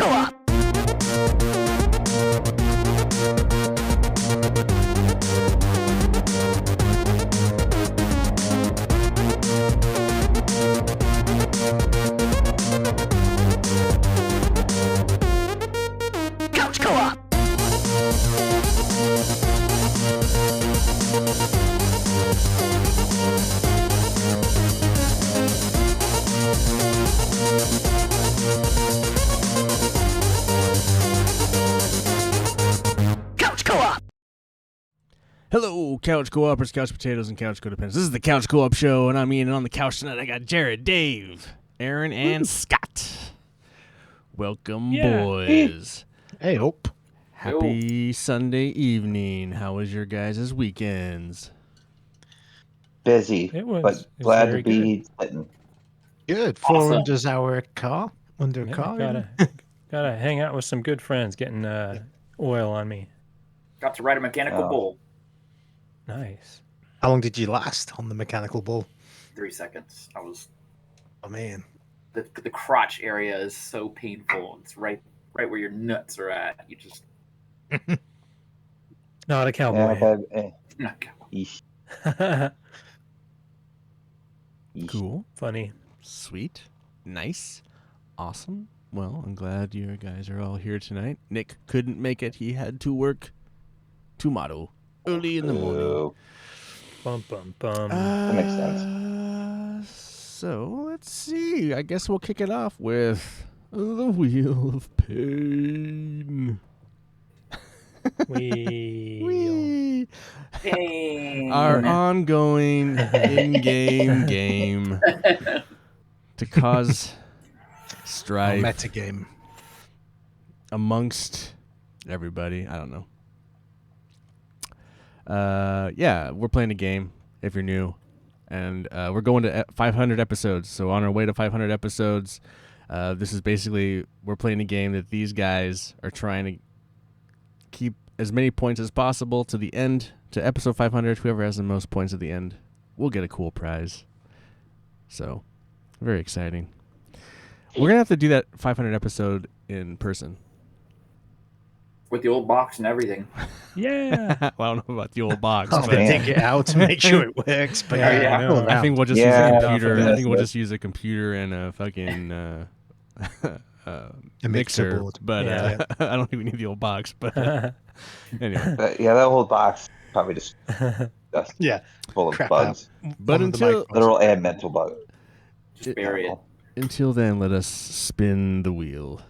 Co-op. Couch Co-op. Couch Co-op. Hello, Couch Co-opers, Couch Potatoes, and Couch Codependents. This is the Couch Co-op Show, and I'm Ian, and on the couch tonight I got Jared, Dave, Aaron, and Scott. Welcome, boys. Hey, Hope. Happy Sunday evening. How was your guys' weekends? Busy, It was glad to very be sitting. Good. Awesome. 400's our car. Under Yeah, car. gotta hang out with some good friends, getting oil on me. Got to ride a mechanical bull. Nice. How long did you last on the mechanical bull? 3 seconds. I was Oh, man. the crotch area is so painful. It's right where your nuts are at. You just Not a Yeah, cowboy. Yeesh. Yeesh. Cool. Funny. Sweet. Nice. Awesome. Well, I'm glad you guys are all here tonight. Nick couldn't make it. He had to work tomorrow early in the morning. Ooh. Bum bum bum. That makes sense. So let's see. I guess we'll kick it off with the Wheel of Pain. We. Pain. Our ongoing in-game game to cause strife Meta game. amongst everybody. I don't know. Yeah, we're playing a game if you're new, and we're going to 500 episodes. So on our way to 500 episodes, this is basically we're playing a game that these guys are trying to keep as many points as possible to the end, to episode 500. Whoever has the most points at the end will get a cool prize. So, very exciting. We're going to have to do that 500 episode in person. With the old box and everything. Yeah. Well, I don't know about the old box, I'm but going to dig it out to make sure it works. But Yeah, yeah, I know. I think we'll just Yeah, use a computer. I think we'll definitely. just use a computer and a fucking a mixer. mixer board. But Yeah. I don't think we need the old box. But anyway, Yeah, that whole box probably just Yeah. full of Crap bugs. but One of the until micros. Literal and mental bugs. Just bury it. until then, let us spin the wheel.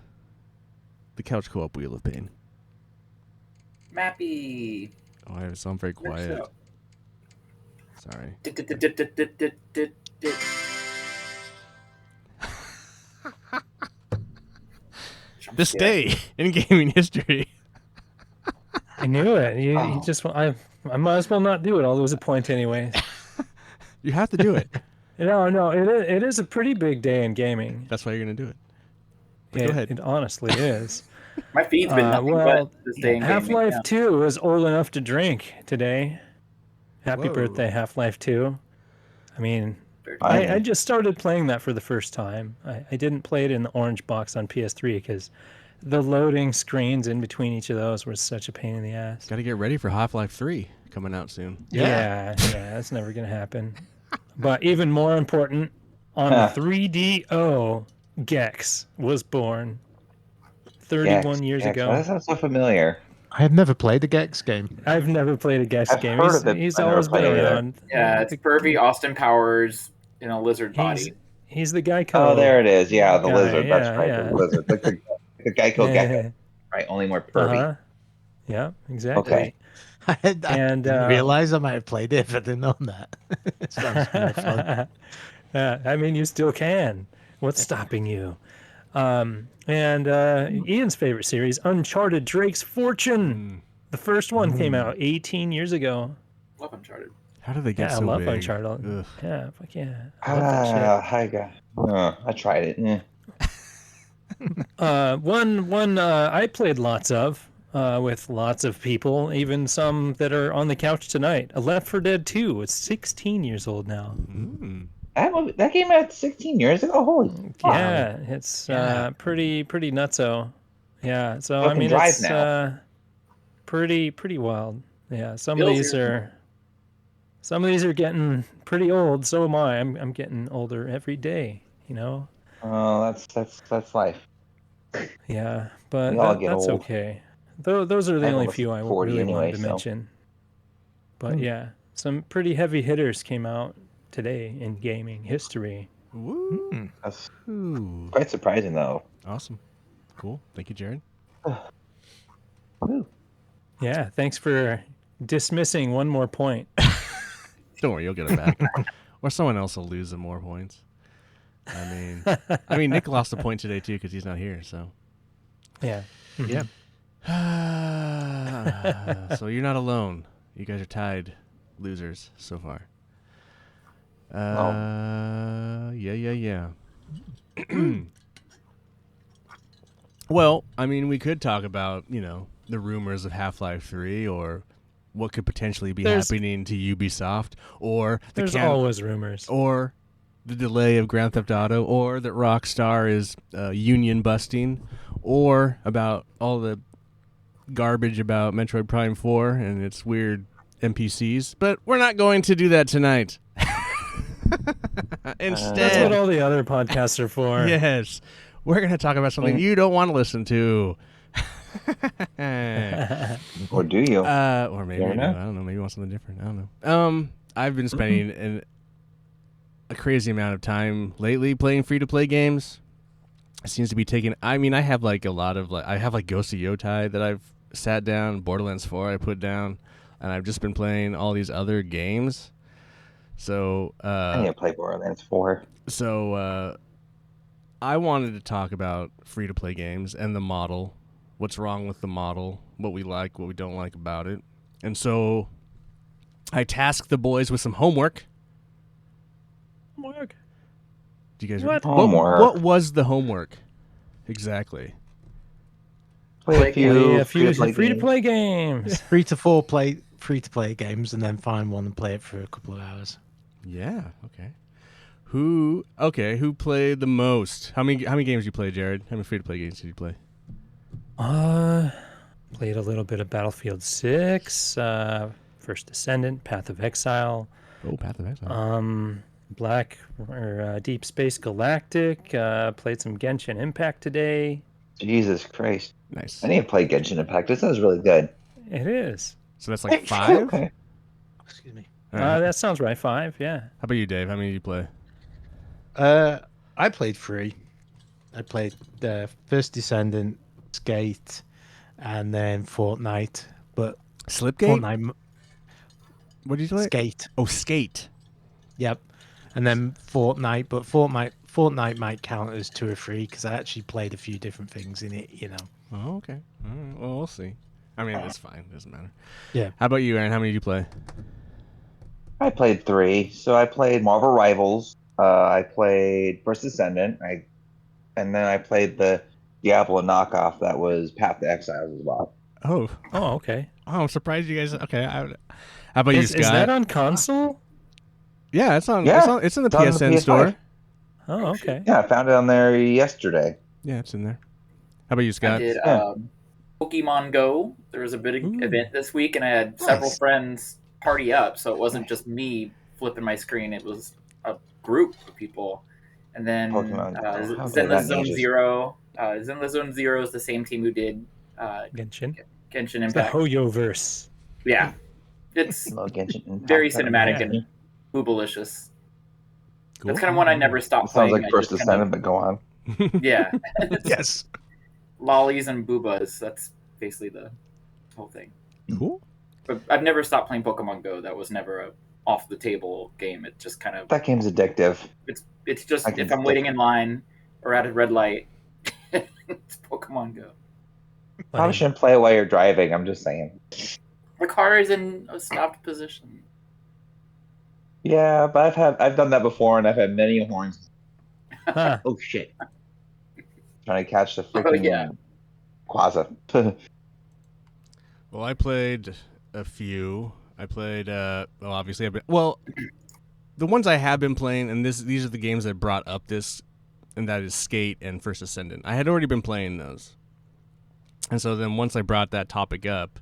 The Couch Co-op Wheel of Pain. Mappy. Oh, I sound very quiet. Sorry. This day in gaming history. I knew it. You just. I might as well not do it. I'll lose a point anyway. You have to do it. No. It is a pretty big day in gaming. That's why you're gonna do it. But go ahead. It honestly is. My feed's been nothing well, but this day in gaming. Half-Life 2 is old enough to drink today. Happy Whoa. birthday, Half-Life 2. I mean, I- I just started playing that for the first time. I didn't play it in the orange box on PS3 because the loading screens in between each of those were such a pain in the ass. Got to get ready for Half-Life 3 coming out soon. Yeah, that's never going to happen. But even more important, on the 3DO, Gex was born 31 years Gex. ago. That sounds so familiar. I have never played a Gex game. I've never played a Gex I've game. heard of it, He's but I've never always been played it. around. Yeah, it's pervy Austin Powers in a lizard body. He's the Geico. Oh, there it is. Yeah, the guy, lizard. That's yeah, right, yeah. the lizard. Like the Geico gecko, right? Only more pervy. Uh-huh. Yeah, exactly. Okay. I And, didn't realize I might have played it if I didn't know that. Sounds more fun. I mean, you still can. What's stopping you? And Ian's favorite series, Uncharted Drake's Fortune. The first one came out 18 years ago. Love Uncharted. How did they get Yeah, so I love big? Uncharted. Ugh. Yeah, fuck yeah. I love that shit. I tried it. One I played lots of with lots of people, even some that are on the couch tonight. Left 4 Dead 2. It's 16 years old now. Mm. That came out 16 years ago. Holy fuck. Yeah, it's pretty nutso. Yeah. So People I can mean, drive it's now. pretty wild. Yeah. Some of Bill's these here. are getting pretty old. So am I. I'm getting older every day. You know. Oh, that's life. Yeah. But We all get that's old. okay. Those are the I've only almost few I 40 really wanted anyway, to so. mention. But yeah, some pretty heavy hitters came out today in gaming history. Woo. That's Ooh. quite surprising, though. Awesome. Cool. Thank you, Jared. Woo. Yeah. Thanks for dismissing one more point. Don't worry, you'll get it back. Or someone else will lose some more points. I mean, Nick lost a point today too because he's not here. So, Yeah. Yeah. so you're not alone. You guys are tied losers so far. Yeah. Well, I mean, we could talk about, the rumors of Half-Life 3 or what could potentially be happening to Ubisoft or There's always rumors. or the delay of Grand Theft Auto or that Rockstar is union busting or about all the garbage about Metroid Prime 4 and its weird NPCs, but we're not going to do that tonight. Instead, That's what all the other podcasts are for. yes, we're going to talk about something you don't want to listen to. Or do you? Or maybe Never you do. know. I don't know. Maybe you want something different. I don't know. I've been spending a crazy amount of time lately playing free-to-play games. It seems to be taking. I mean, I have like a lot of I have like Ghost of Yotai that I've sat down. Borderlands 4 I put down, and I've just been playing all these other games. So I need to play Borderlands 4. So I wanted to talk about free-to-play games and the model, what's wrong with the model, what we like, what we don't like about it. And so I tasked the boys with some homework. Homework? Do you guys What? Homework. What was the homework exactly? Play a few free-to-play games. Free to play games, and then find one and play it for a couple of hours. Yeah, okay. Who played the most? How many games did you play, Jared? How many free-to-play games did you play? Played a little bit of Battlefield 6, First Descendant, Path of Exile. Oh, Path of Exile. Deep Space Galactic. Played some Genshin Impact today. Jesus Christ. Nice. I need to play Genshin Impact. This sounds really good. It is. So that's like 5? Okay. Excuse me. All right. That sounds right. 5, yeah. How about you, Dave? How many did you play? I played 3. I played the First Descendant, Skate, and then Fortnite. But Slipgate? Fortnite, What did you play? Skate. Oh, Skate. Yep. And then Fortnite, but Fortnite might count as 2 or 3 because I actually played a few different things in it. Oh, okay. All right. Well, we'll see. I mean, it's fine. It doesn't matter. Yeah. How about you, Aaron? How many did you play? I played 3. So I played Marvel Rivals. I played First Descendant. And then I played the Diablo knockoff that was Path to Exiles as well. Oh, okay. I'm surprised you guys. Okay. How about you, Scott? Is that on console? Yeah, it's on. Yeah, It's in the it's on the PSN PS5. store. Oh, okay. Yeah, I found it on there yesterday. Yeah, it's in there. How about you, I Scott? did Yeah. Pokemon Go. There was a big Ooh. event this week, and I had several Nice. friends party up. So it wasn't just me flipping my screen; it was a group of people. And then Pokemon Go. How did Zenless that Zone ages? Zero. Zenless Zone Zero is the same team who did Genshin. Genshin It's the Impact. Hoyo-verse. Yeah, it's Love Genshin Impact. very cinematic Yeah. and boobalicious. Cool. That's kind of one I never stopped Sounds playing. like First I just Descendant, but go on. yeah, Yes. lollies and boobas. That's basically the whole thing. Cool. But I've never stopped playing Pokemon Go. That was never a off the table game. It just kind of That game's addictive. it's just I can if I'm waiting in line or at a red light, it's Pokemon Go. Probably shouldn't play it while you're driving. I'm just saying. The car is in a stopped position. Yeah, but I've done that before, and I've had many horns. Huh. Oh shit! Trying to catch the freaking yeah. Quaza. Well, I played a few. I played. Obviously, the ones I have been playing, and these are the games that brought up this, and that is Skate and First Ascendant. I had already been playing those, And so then once I brought that topic up,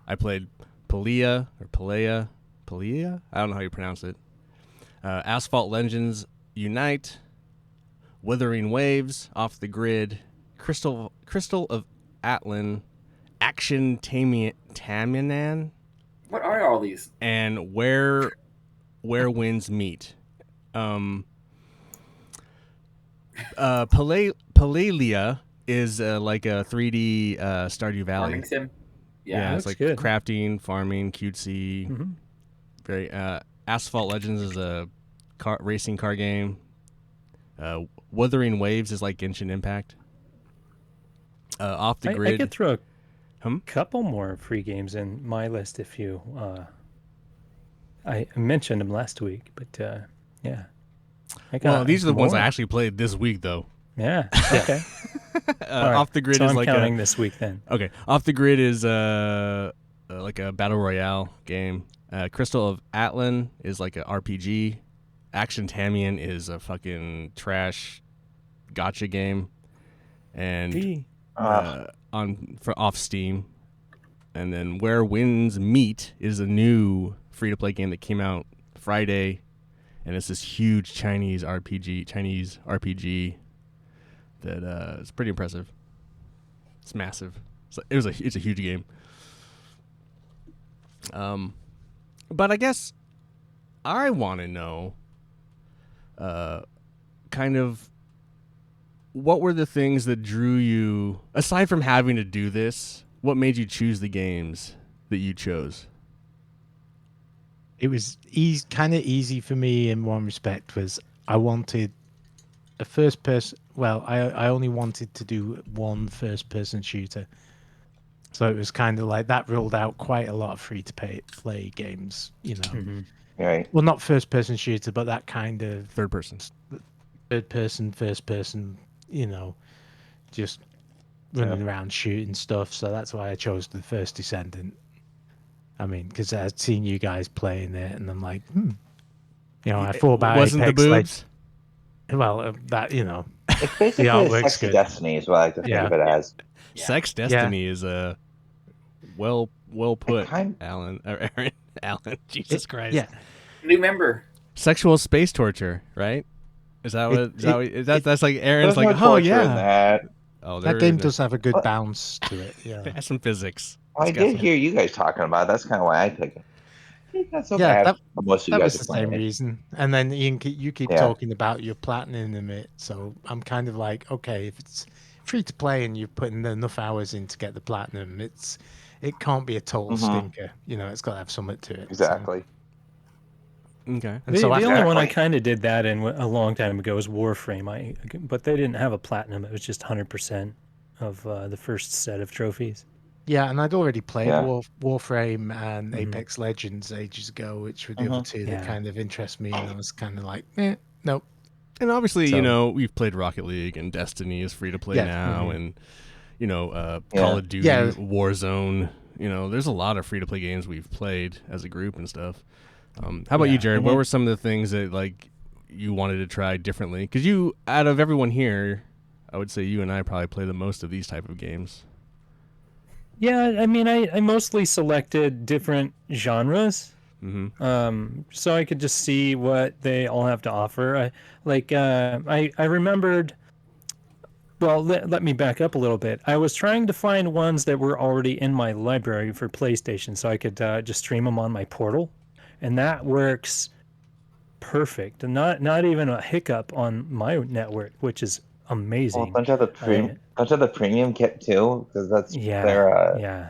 I played Palea. I don't know how you pronounce it. Asphalt Legends Unite, Wuthering Waves, Off the Grid, Crystal of Atlan, Action Taminan, What are all these? and Where Winds Meet. Palalia is like a 3D Stardew Valley. Farming sim? Yeah, it's looks like good. crafting, farming, cutesy. Mhm. Very. Asphalt Legends is a racing car game. Wuthering Waves is like Genshin Impact. Off the I Grid. could throw a Hmm? couple more free games in my list if you. I mentioned them last week, but yeah. Well, these are the ones I more. actually played this week, though. Yeah. Okay. All right, Off the Grid so is I'm like counting this week then. Okay, Off the Grid is like a battle royale game. Crystal of Atlan is like a RPG. Action Tamian is a fucking trash gotcha game, and Gee. off Steam. And then Where Winds Meet is a new free to play game that came out Friday, and it's this huge Chinese RPG that is pretty impressive. It's massive. It's a huge game. But I guess I want to know, kind of, what were the things that drew you, aside from having to do this, what made you choose the games that you chose? It was kind of easy for me in one respect. Was I wanted a first person. Well, I only wanted to do one first person shooter. So it was kind of like that ruled out quite a lot of free to play games, you know. Mm-hmm. Right. Well, not first person shooter, but that kind of Third person. third person, first person, you know, just running around shooting stuff. So that's why I chose the first Descendant. I mean, because I'd seen you guys playing it, and I'm like, you know, I thought about Wasn't Apex the boobs? Well, that, you know, It's basically Yeah, it a looks sexy good. destiny is what I like to think Yeah. of it as. Yeah. Sex Destiny is a well put, kind- Alan. Or Aaron. Alan. Jesus Christ. yeah. New member. Sexual space torture, right? Is that what? That's like Aaron's There's like, no oh torture in yeah. that. Oh, That game does does have a good What? bounce to it. Yeah. some physics. I It's got did some- hear you guys talking about it. That's kind of why I picked it. It's not so Yeah, bad. Most of you That guys was are the playing same it. reason. And then Ian, you keep Yeah. talking about your platinum in it. So I'm kind of like, okay, if it's free to play and you're putting enough hours in to get the platinum, it can't be a total stinker. You know, it's got to have something to it. Exactly. Okay. And The so only one I Exactly. kind of did that in a long time ago was Warframe. But they didn't have a platinum. It was just 100% of the first set of trophies. yeah, and I'd already played Yeah. Warframe and Mhm. Apex Legends ages ago, which were the other two that Yeah. kind of interest me. And I was kind of like, nope. And obviously, So- you know, we've played Rocket League, and Destiny is free to play Yeah. now, Mhm. and you know, Yeah. Call of Duty, Yeah. Warzone. You know, there's a lot of free to play games we've played as a group and stuff. How about you, Yeah. Jared? What were some of the things that like you wanted to try differently? Because you, out of everyone here, I would say you and I probably play the most of these type of games. Yeah, I mean, I mostly selected different genres. Mm-hmm. So I could just see what they all have to offer. I remembered. Well, let me back up a little bit. I was trying to find ones that were already in my library for PlayStation, so I could just stream them on my portal, and that works perfect. And not even a hiccup on my network, which is Well, amazing. don't you have the premium kit too? Because that's Yeah, their yeah.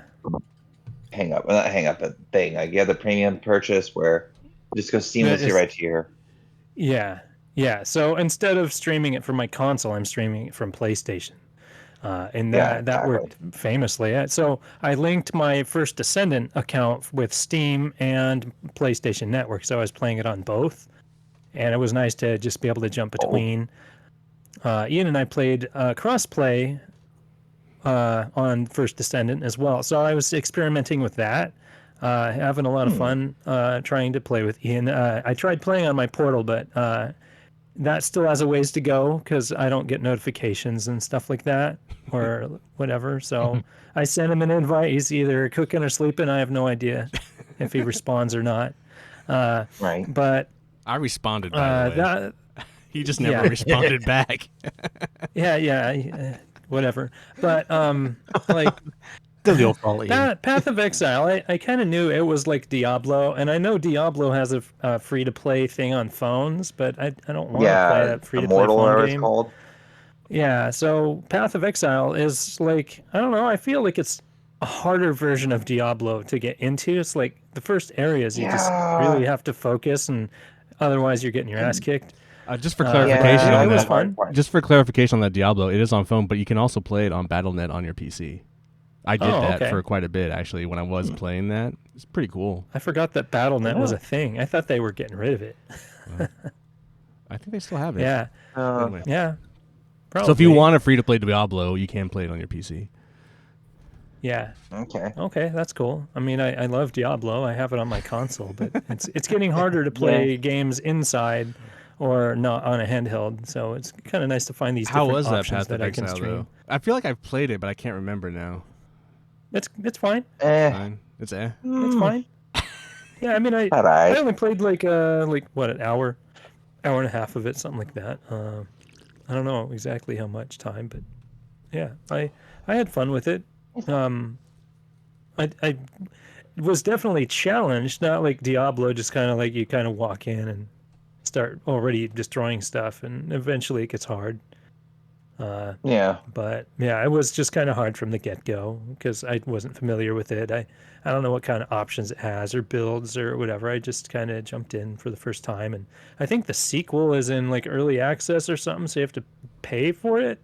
hang up, well, not hang up, but thing. Like you have the premium purchase where it just goes That seamlessly is- right to your. Yeah. So instead of streaming it from my console, I'm streaming it from PlayStation. And Yeah, that worked famously. So I linked my first Descendant account with Steam and PlayStation Network. So I was playing it on both. And it was nice to just be able to jump between. Ian and I played crossplay on First Descendant as well. So I was experimenting with that. Having a lot of fun trying to play with Ian. I tried playing on my portal, but that still has a ways to go because I don't get notifications and stuff like that or whatever. So I send him an invite. He's either cooking or sleeping. I have no idea if he responds or not. Right. But I responded, by the way. that, He just never yeah. responded back. yeah, whatever. But like Still your fault, Ian. Path of Exile, I kind of knew it was like Diablo, and I know Diablo has a free-to-play thing on phones, but I don't want to play Yeah, that free-to-play Immortal, phone or it's game. called. Yeah, so Path of Exile is like, I don't know, I feel like it's a harder version of Diablo to get into. It's like the first areas you just really Yeah. have to focus, and otherwise you're getting your ass kicked. Just for But clarification Yeah, on it was that, fun. just for clarification on that Diablo, it is on phone, but you can also play it on BattleNet on your PC. I did Oh, that okay. for quite a bit actually when I was playing that. It's pretty cool. I forgot that BattleNet was Yeah. a thing. I thought they were getting rid of it. I think they still have it. Yeah, Anyway. yeah. Probably. So if you want a free to play Diablo, you can play it on your PC. Yeah. Okay. Okay, that's cool. I mean, I love Diablo. I have it on my console, but it's getting harder to play games inside or not on a handheld. So it's kind of nice to find these How different was that options Path that of I can Exile stream. though? I feel like I've played it, but I can't remember now. It's fine. Fine. It's It's fine. Yeah, I mean, I Alright. only played like what, an hour and a half of it, something like that. I don't know exactly how much time, but yeah, I had fun with it. I was definitely challenged, not like Diablo, just kind of like you kind of walk in and start already destroying stuff, and eventually it gets hard. Yeah. But yeah, it was just kind of hard from the get-go because I wasn't familiar with it. I don't know what kind of options it has or builds or whatever. I just kind of jumped in for the first time, and I think the sequel is in like early access or something, so you have to pay for it.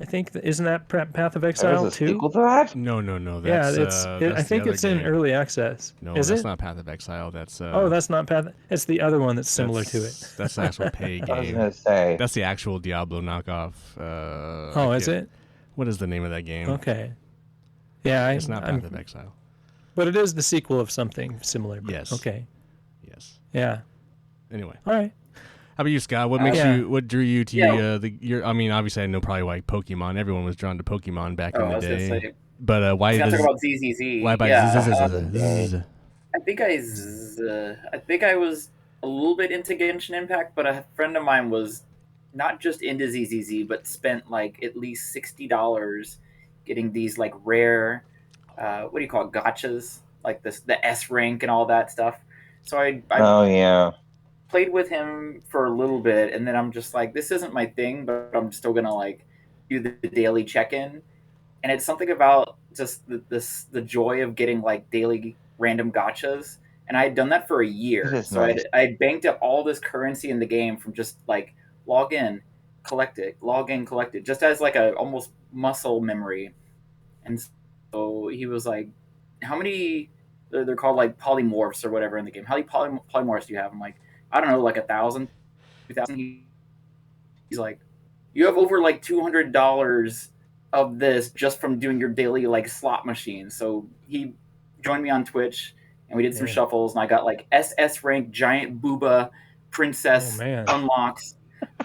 I think isn't that Path of There was Exile a too? sequel to that? No. Yeah, That's I the think other it's in game. early access. No, Is that's it? not Path of Exile. That's Oh, that's not Path. It's the other one that's similar to it. That's the actual pay I was game. gonna say. That's the actual Diablo knockoff. Oh, is it? What is the name of that game? Okay. Yeah, It's not Path of Exile. but it is the sequel of something similar. But Yes. Okay. Yes. Yeah. Anyway, All right. how about you, Scott? What makes Yeah. you? What drew you to Yeah. I mean, obviously, I know probably why Pokemon. Everyone was drawn to Pokemon back in I the was gonna day. say. But why I was gonna does? talk about ZZZ. Why by Yeah. I think I was a little bit into Genshin Impact, but a friend of mine was not just into ZZZ, but spent like at least $60 getting these like rare, what do you call it, gotchas, like the S rank and all that stuff. So I Oh yeah. played with him for a little bit, and then I'm just like, this isn't my thing, but I'm still gonna like do the daily check-in. And it's something about just the joy of getting like daily random gotchas. And I had done that for a It year, is so nice. I'd banked up all this currency in the game from just like log in, collect it, log in, collect it, just as like a almost muscle memory. And so he was like, "How many? They're called like polymorphs or whatever in the game. How many polymorphs do you have?" I'm like, "I don't know, like 1,000, 2,000." He's like, "You have over like $200 of this just from doing your daily like slot machine." So he joined me on Twitch, and we did some Man. shuffles, and I got like SS rank giant booba princess Oh, man. unlocks.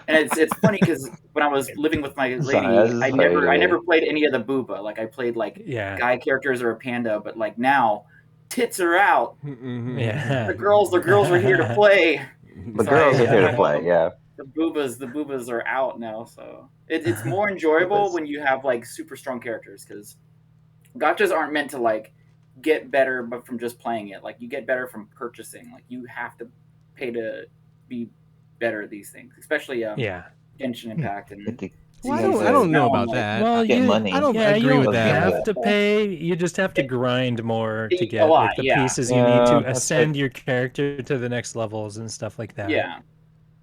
And it's funny because when I was living with my Sorry, lady, this I is never crazy. played any of the booba. Like I played like Yeah. guy characters or a panda, but like now, tits are out. Yeah. The girls are here to play. The So girls are here to you play. know, Yeah. the boobas are out now, so it's more enjoyable when you have like super strong characters, because gotchas aren't meant to like get better but from just playing it. Like you get better from purchasing. Like you have to pay to be better at these things, especially Yeah. Genshin Impact and Get to Well, see I don't know now I'm about like, that. Well, get money. I don't yeah, you agree with don't that. have to pay. You just have to grind more to a get lot, like the yeah. pieces you need to that's ascend your character to the next levels and stuff like that. Yeah.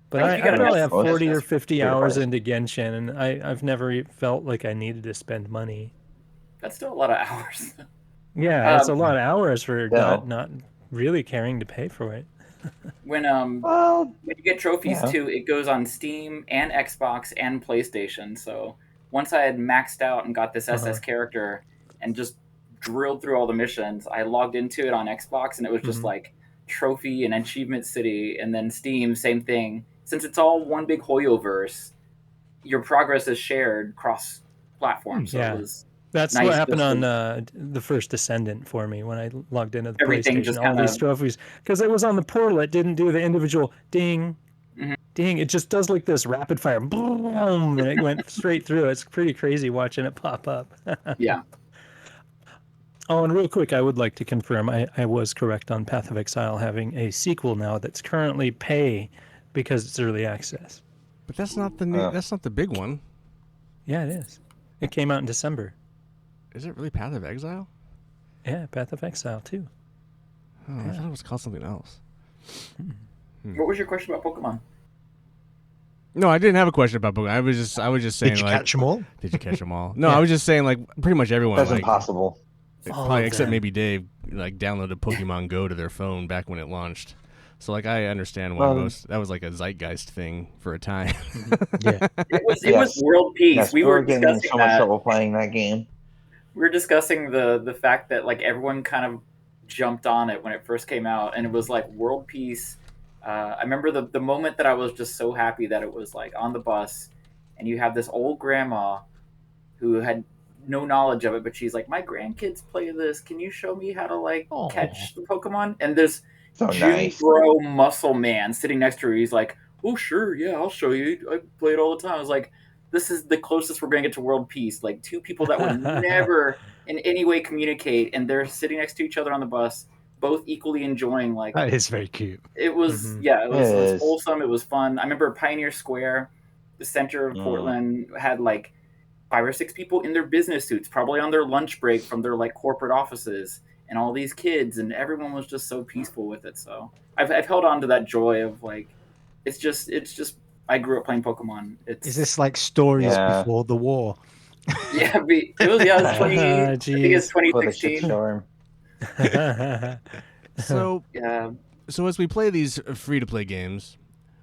But Like, if I, you I got probably enough- have 40 or That's 50 fair hours price. into Genshin, and I've never felt like I needed to spend money. That's still a lot of hours. Yeah, it's a Um, lot of hours for Yeah. not really caring to pay for it. when Well, you get trophies yeah. too, it goes on Steam and Xbox and PlayStation. So once I had maxed out and got this SS character and just drilled through all the missions, I logged into it on Xbox, and it was just Mhm. like trophy and achievement city, and then Steam, same thing. since it's all one big Hoyoverse, your progress is shared cross platform. So Yeah. it was That's nice what happened just on to- the first Descendant for me when I logged into the Everything PlayStation. just All these kinda- trophies, because it was on the portal, it didn't do the individual ding, Mhm. ding. It just does like this rapid fire, boom, and it went straight through. It's pretty crazy watching it pop up. Yeah. Oh, and real quick, I would like to confirm I was correct on Path of Exile having a sequel now that's currently pay because it's early access. But that's not the new. That's not the big one. Yeah, it is. It came out in December. Is it really Path of Exile? Yeah, Path of Exile too. Oh, I thought it was called something else. What was your question about Pokemon? No, I didn't have a question about Pokemon. I was just saying Did you like, catch them all? did you catch them all? No, Yeah. I was just saying like pretty much everyone. That's like, impossible. probably except them. maybe Dave, like downloaded Pokemon Go to their phone back when it launched. So like I understand why Well- that was like a zeitgeist thing for a time. Yeah. It was Yes. world peace. Yes, we we were were getting in discussing so much that. trouble playing that game. We were discussing the fact that like everyone kind of jumped on it when it first came out, and it was like world peace. I remember the moment that I was just so happy that it was like on the bus, and you have this old grandma who had no knowledge of it, but she's like, my grandkids play this. Can you show me how to like Aw. catch the Pokemon? And there's So Jim nice. Bro Muscle Man sitting next to her. He's like, oh sure, yeah, I'll show you. I play it all the time. I was like, this is the closest we're gonna get to world peace. Like two people that would never in any way communicate, and they're sitting next to each other on the bus, both equally enjoying. Like That is very cute. it was, Mhm. yeah, it was is. wholesome. It was fun. I remember Pioneer Square, the center of Portland, had like 5 or 6 people in their business suits, probably on their lunch break from their like corporate offices, and all these kids, and everyone was just so peaceful with it. So I've held on to that joy of like, it's just. I grew up playing Pokemon. It's Is this like stories Yeah. before the war? yeah, it was 20. I think it's Jeez. For the shit 2016. storm. so Yeah. so as we play these free to play games,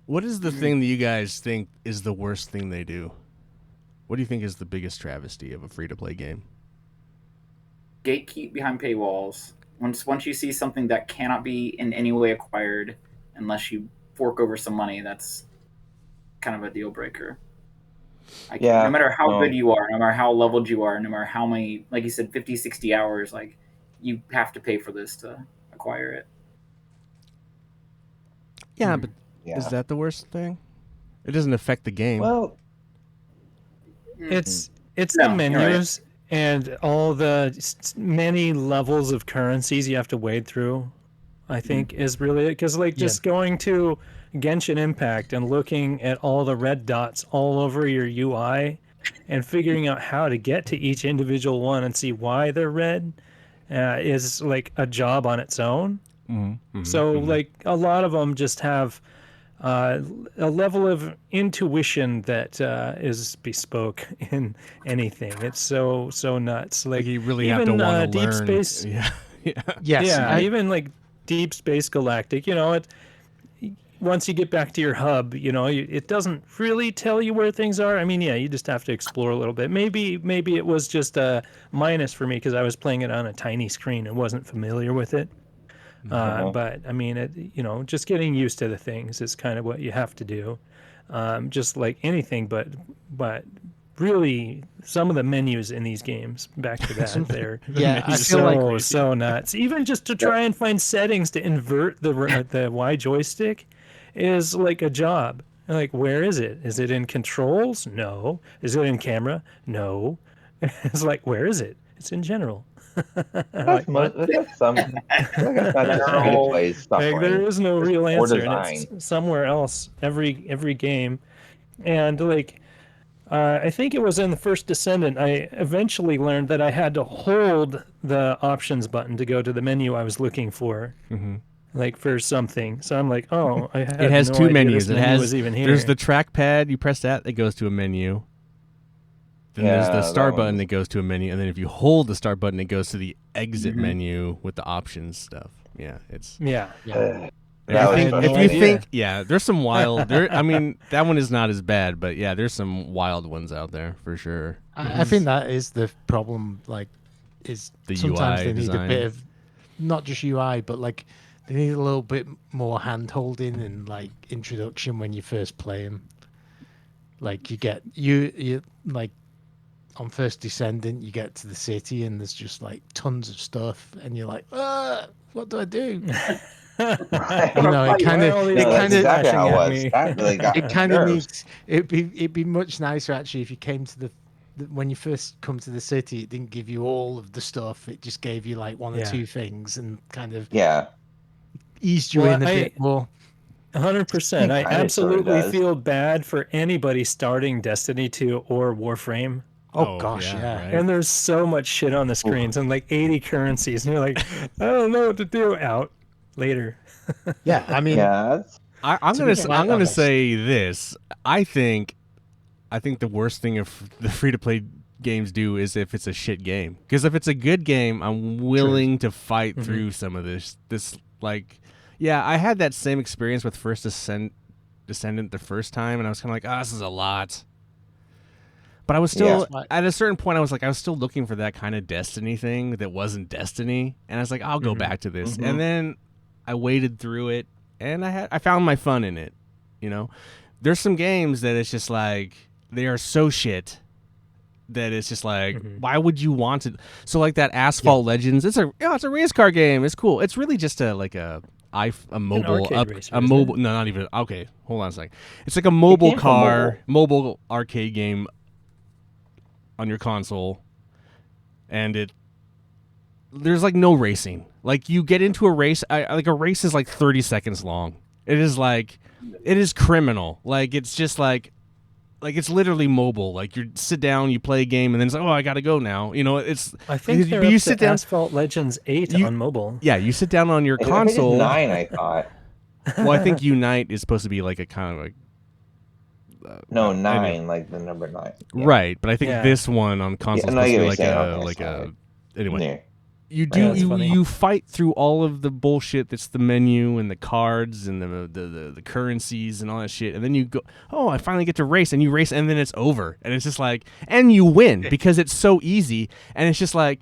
what is the thing that you guys think is the worst thing they do? What do you think is the biggest travesty of a free to play game? Gatekeep behind paywalls. Once you see something that cannot be in any way acquired unless you fork over some money, that's kind of a deal breaker. Yeah, No matter how no. good you are, no matter how leveled you are, no matter how many, like you said, 50, 60 hours, like you have to pay for this to acquire it. Yeah, but Yeah. is that the worst thing? It doesn't affect the game. Well, It's No, the you're right. menus and all the many levels of currencies you have to wade through. I think is really it, because like just going to Genshin Impact and looking at all the red dots all over your UI and figuring out how to get to each individual one and see why they're red is like a job on its own. So like a lot of them just have a level of intuition that is bespoke in anything. It's so nuts. Like you really even have to want to Deep learn. Space. Yeah, yeah. Yes. Yeah, even like Deep Space Galactic, once you get back to your hub, it doesn't really tell you where things are. I mean, yeah, you just have to explore a little bit. Maybe it was just a minus for me because I was playing it on a tiny screen and wasn't familiar with it. But I mean, just getting used to the things is kind of what you have to do. Just like anything, but really, some of the menus in these games, back to that, they're I feel like so nuts. Even just to try and find settings to invert the Y joystick is like a job. Like, where is it? Is it in controls? No. Is it in camera? No. It's like, where is it? It's in general. that's some. That's not just gameplay stuff. Like, there is no It's real poor answer, design. and it's somewhere else every game. And like, I think it was in the first Descendant, I eventually learned that I had to hold the options button to go to the menu I was looking for, like for something. So I'm like, oh, I had It has no two idea menus. this It menu has was even here. there's the trackpad. You press that, it goes to a menu. Then there's the Yeah, start that button, one's- it goes to a menu, and then if you hold the start button, it goes to the exit menu with the options stuff. Yeah, it's. yeah. That was If you frustrating. think, yeah, there's some wild. I mean, that one is not as bad, but yeah, there's some wild ones out there for sure. I think that is the problem. Like, is The sometimes UI they need design. a bit of not just UI, but like they need a little bit more hand holding and like introduction when you first play them. Like you like on First Descendant, you get to the city and there's just like tons of stuff, and you're like, what do I do? Right. You know, it kind of, Why all these it No, that's kind of, exactly how it flashing at was. me? That really got it my kind of nerves. needs. It'd be much nicer actually if you came to the when you first come to the city. It didn't give you all of the stuff. It just gave you like one or Yeah. two things and kind of Yeah. eased you Well, in a I- bit more. 100%. I It kinda sorta absolutely does. feel bad for anybody starting Destiny 2 or Warframe. Oh gosh, yeah. right? And there's so much shit on the screens and like 80 currencies, and you're like, I don't know what to do. Out later. Yeah, I mean, Yeah. I'm To be gonna quite honest. say this. I think the worst thing if the free to play games do is if it's a shit game. Because if it's a good game, I'm willing to fight through some of this. Like, yeah, I had that same experience with First Descendant the first time, and I was kind of like, this is a lot. But I was still Yeah. at a certain point. I was still looking for that kind of Destiny thing that wasn't Destiny, and I was like, I'll go back to this. And then I waded through it, and I found my fun in it. You know, there's some games that it's just like they are so shit that it's just like, why would you want it? So like that Asphalt Legends, it's a race car game. It's cool. It's really just a mobile arcade racer, a isn't mobile it? no, not even. Okay, hold on a second. It's like a mobile came from car, mobile arcade game on your console, and there's like no racing. Like you get into a race, like a race is like 30 seconds long. It is criminal. Like it's just like it's literally mobile. Like you sit down, you play a game, and then it's like, I gotta go now. You know, it's. I think they're you up sit to down. Asphalt Legends 8 You- on mobile. Yeah, you sit down on your I think it's console. 9, I thought. Well, I think Unite is supposed to be like a kind of like. No, anyway. 9, like the number 9. Yeah. Right, but I think Yeah. this one on console is no, I supposed to get be what like you're saying. a Okay, like a. sorry. Anyway. Yeah. You Yeah, do that's funny. you fight through all of the bullshit that's the menu and the cards and the currencies and all that shit, and then you go, I finally get to race, and you race, and then it's over, and it's just like, and you win because it's so easy, and it's just like,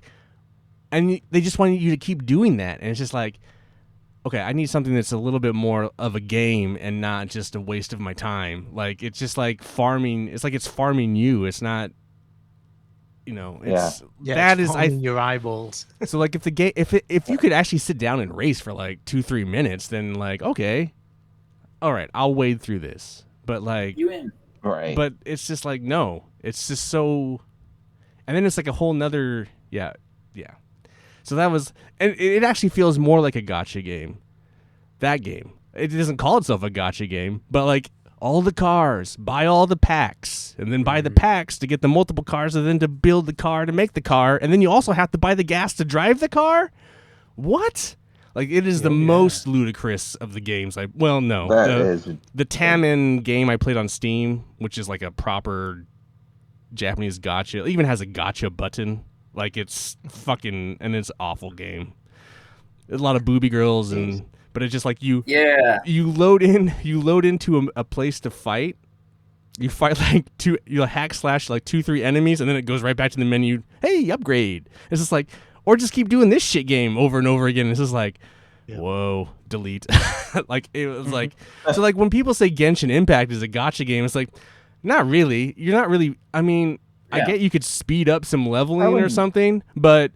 and they just want you to keep doing that, and it's just like, okay, I need something that's a little bit more of a game and not just a waste of my time. Like it's just like farming. It's like it's farming you. It's not. You know, it's that it's is farming your eyeballs. so like if the game if you could actually sit down and race for like 2-3 minutes, then like okay, all right, I'll wade through this. But like, You in? Right. but it's just like no, it's just so, and then it's like a whole nother yeah. So that was, and it actually feels more like a gacha game. That game, it doesn't call itself a gacha game, but like. All the cars, buy all the packs, and then buy the packs to get the multiple cars, and then to build the car to make the car, and then you also have to buy the gas to drive the car? What? Like, it is the most ludicrous of the games. No. That is. The Tamen game I played on Steam, which is like a proper Japanese gacha, it even has a gacha button. Like, it's fucking, and it's an awful game. There's a lot of booby girls and... But it's just like you load into a place to fight. You fight like you hack slash like 2-3 enemies, and then it goes right back to the menu. Hey, upgrade. It's just like, or just keep doing this shit game over and over again. It's just like, whoa, delete. Like it was like, so like when people say Genshin Impact is a gacha game, it's like, not really. You're not really. I mean, I get you could speed up some leveling or something, but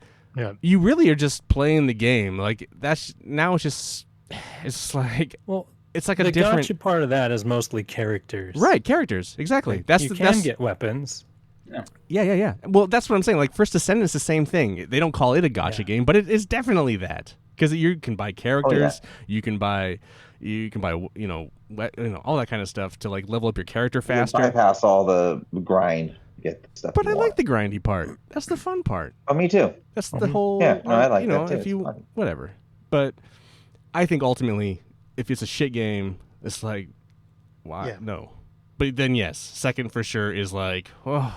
you really are just playing the game. Like that's now it's just. It's like it's like a the different gacha part of that is mostly characters. Right, characters. Exactly. Like, you can get weapons. Yeah. Well, that's what I'm saying. Like First Descendant is the same thing. They don't call it a gacha game, but it is definitely that because you can buy characters, you can buy all that kind of stuff to like level up your character faster. You bypass all the grind to get the stuff. But I you like want. the grindy part. That's the fun part. Oh, me too. That's the whole. Yeah, no, I like that too. If It's you fun. whatever, but. I think ultimately, if it's a shit game, it's like, why? Yeah. No. But then, yes, second for sure is like, the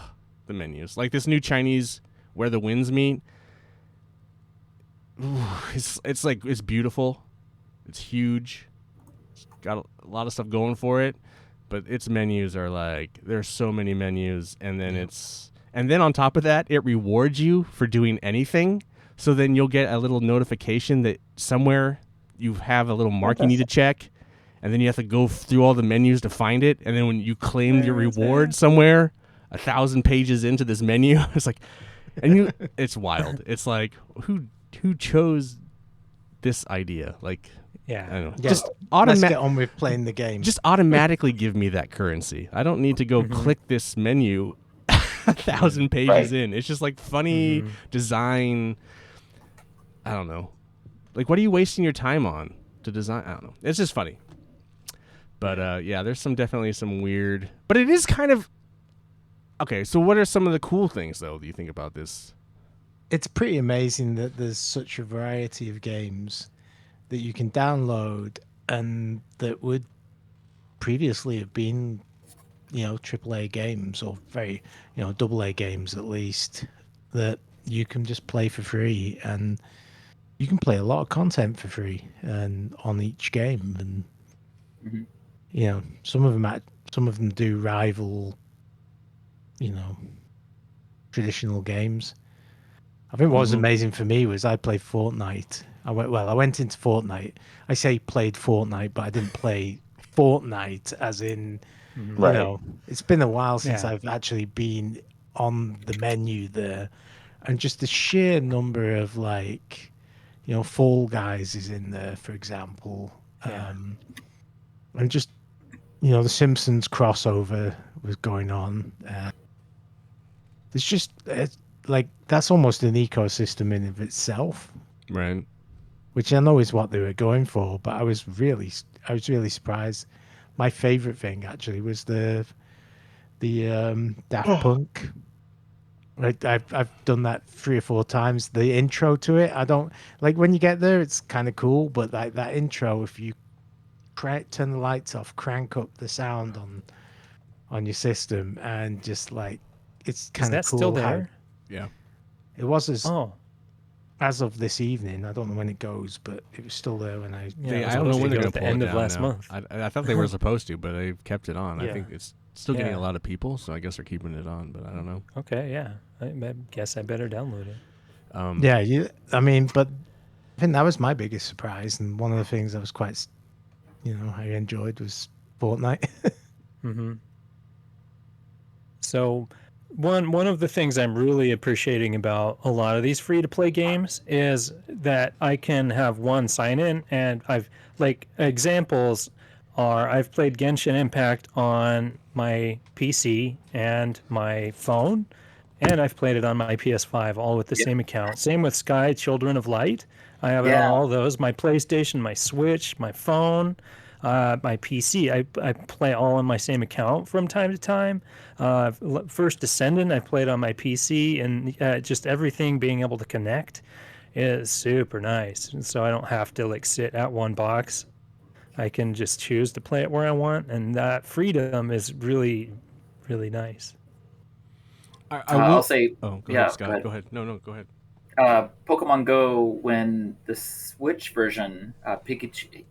menus. Like this new Chinese Where the Winds Meet. Ooh, it's like, it's beautiful. It's huge. It's got a lot of stuff going for it. But its menus are like, there's so many menus. And then and then on top of that, it rewards you for doing anything. So then you'll get a little notification that somewhere you have a little mark you need to check, and then you have to go through all the menus to find it, and then when you claim your reward somewhere 1,000 pages into this menu, it's like, and it's wild. It's like who chose this idea? Like, Yeah. I don't know. Yeah. Just Let's get on with playing the game. just automatically give me that currency. I don't need to go click this menu 1,000 pages in. It's just like funny design. I don't know. Like, what are you wasting your time on to design? I don't know. It's just funny. But yeah, there's definitely some weird. But it is kind of okay. So what are some of the cool things though? Do you think about this? It's pretty amazing that there's such a variety of games that you can download and that would previously have been, AAA games or very, AA games at least, that you can just play for free, and you can play a lot of content for free and on each game, and some of them do rival, traditional games. I think what was amazing for me was I played Fortnite. I went into Fortnite. I say played Fortnite, but I didn't play Fortnite as in, it's been a while since I've actually been on the menu there. And just the sheer number of Fall Guys is in there, for example. And just, the Simpsons crossover was going on. It's just... that's almost an ecosystem in of itself, Right. which I know is what they were going for. But I was really surprised. My favorite thing actually was the Daft Punk. I've done that 3 or 4 times. The intro to it, I don't like when you get there. It's kind of cool, but like that intro, if you turn the lights off, crank up the sound on your system, and just it's kind of cool. Is that still there? Yeah. It was as of this evening. I don't know when it goes, but it was still there when I. I don't know when they're going to pull the end it of down last now. month. I thought they were supposed to, but they've kept it on. I Yeah. think it's still getting Yeah. a lot of people, so I guess they're keeping it on. But I don't know. Okay, yeah. I guess I better download it. But I think that was my biggest surprise, and one of the things I was quite, I enjoyed was Fortnite. So one of the things I'm really appreciating about a lot of these free-to-play games is that I can have one sign-in, and examples are I've played Genshin Impact on my PC and my phone, and I've played it on my PS5, all with the same account. Same with Sky Children of Light. I have it on all those. My PlayStation, my Switch, my phone, my PC. I play all on my same account from time to time. First Descendant, I played on my PC, and just everything being able to connect is super nice. And so I don't have to sit at one box. I can just choose to play it where I want, and that freedom is really, really nice. I'll say, Oh, go ahead, Scott. Go ahead. No, go ahead. Pokemon Go, when the Switch version, Pikachu,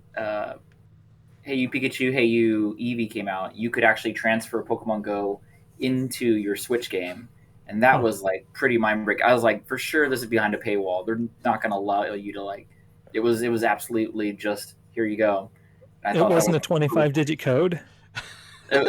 Hey You Pikachu, Hey You Eevee came out, you could actually transfer Pokemon Go into your Switch game, and that was pretty mind breaking. I was like, for sure this is behind a paywall. They're not going to allow you to It was absolutely just here you go. It wasn't a 25-digit code. Well,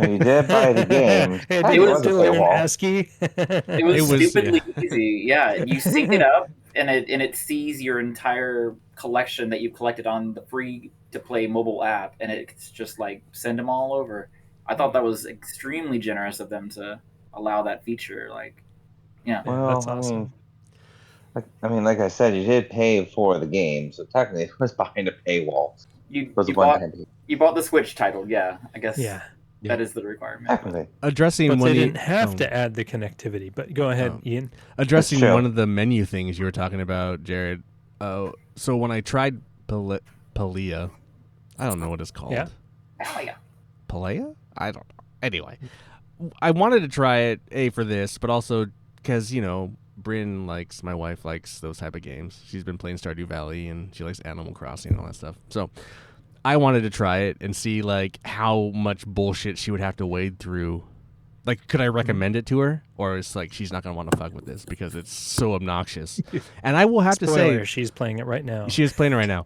you did buy the game. It was still in ASCII. It was stupidly easy. Yeah, you sync it up, and it sees your entire collection that you've collected on the free-to-play mobile app, and it's just send them all over. I thought that was extremely generous of them to allow that feature. Well, that's awesome. Like I said, you did pay for the game, so technically it was behind a paywall. You bought the Switch title, yeah. I guess that is the requirement. Technically. Addressing but one they didn't have to add the connectivity. But go ahead, Ian. Addressing one of the menu things you were talking about, Jared. So when I tried Palea, I don't know what it's called. Yeah. Palea? I don't know. Anyway, I wanted to try it, for this, but also because, Bryn my wife likes those type of games. She's been playing Stardew Valley, and she likes Animal Crossing and all that stuff. So I wanted to try it and see how much bullshit she would have to wade through. Could I recommend it to her, or is she's not gonna want to fuck with this because it's so obnoxious? And I will have to say, she's playing it right now. She is playing it right now.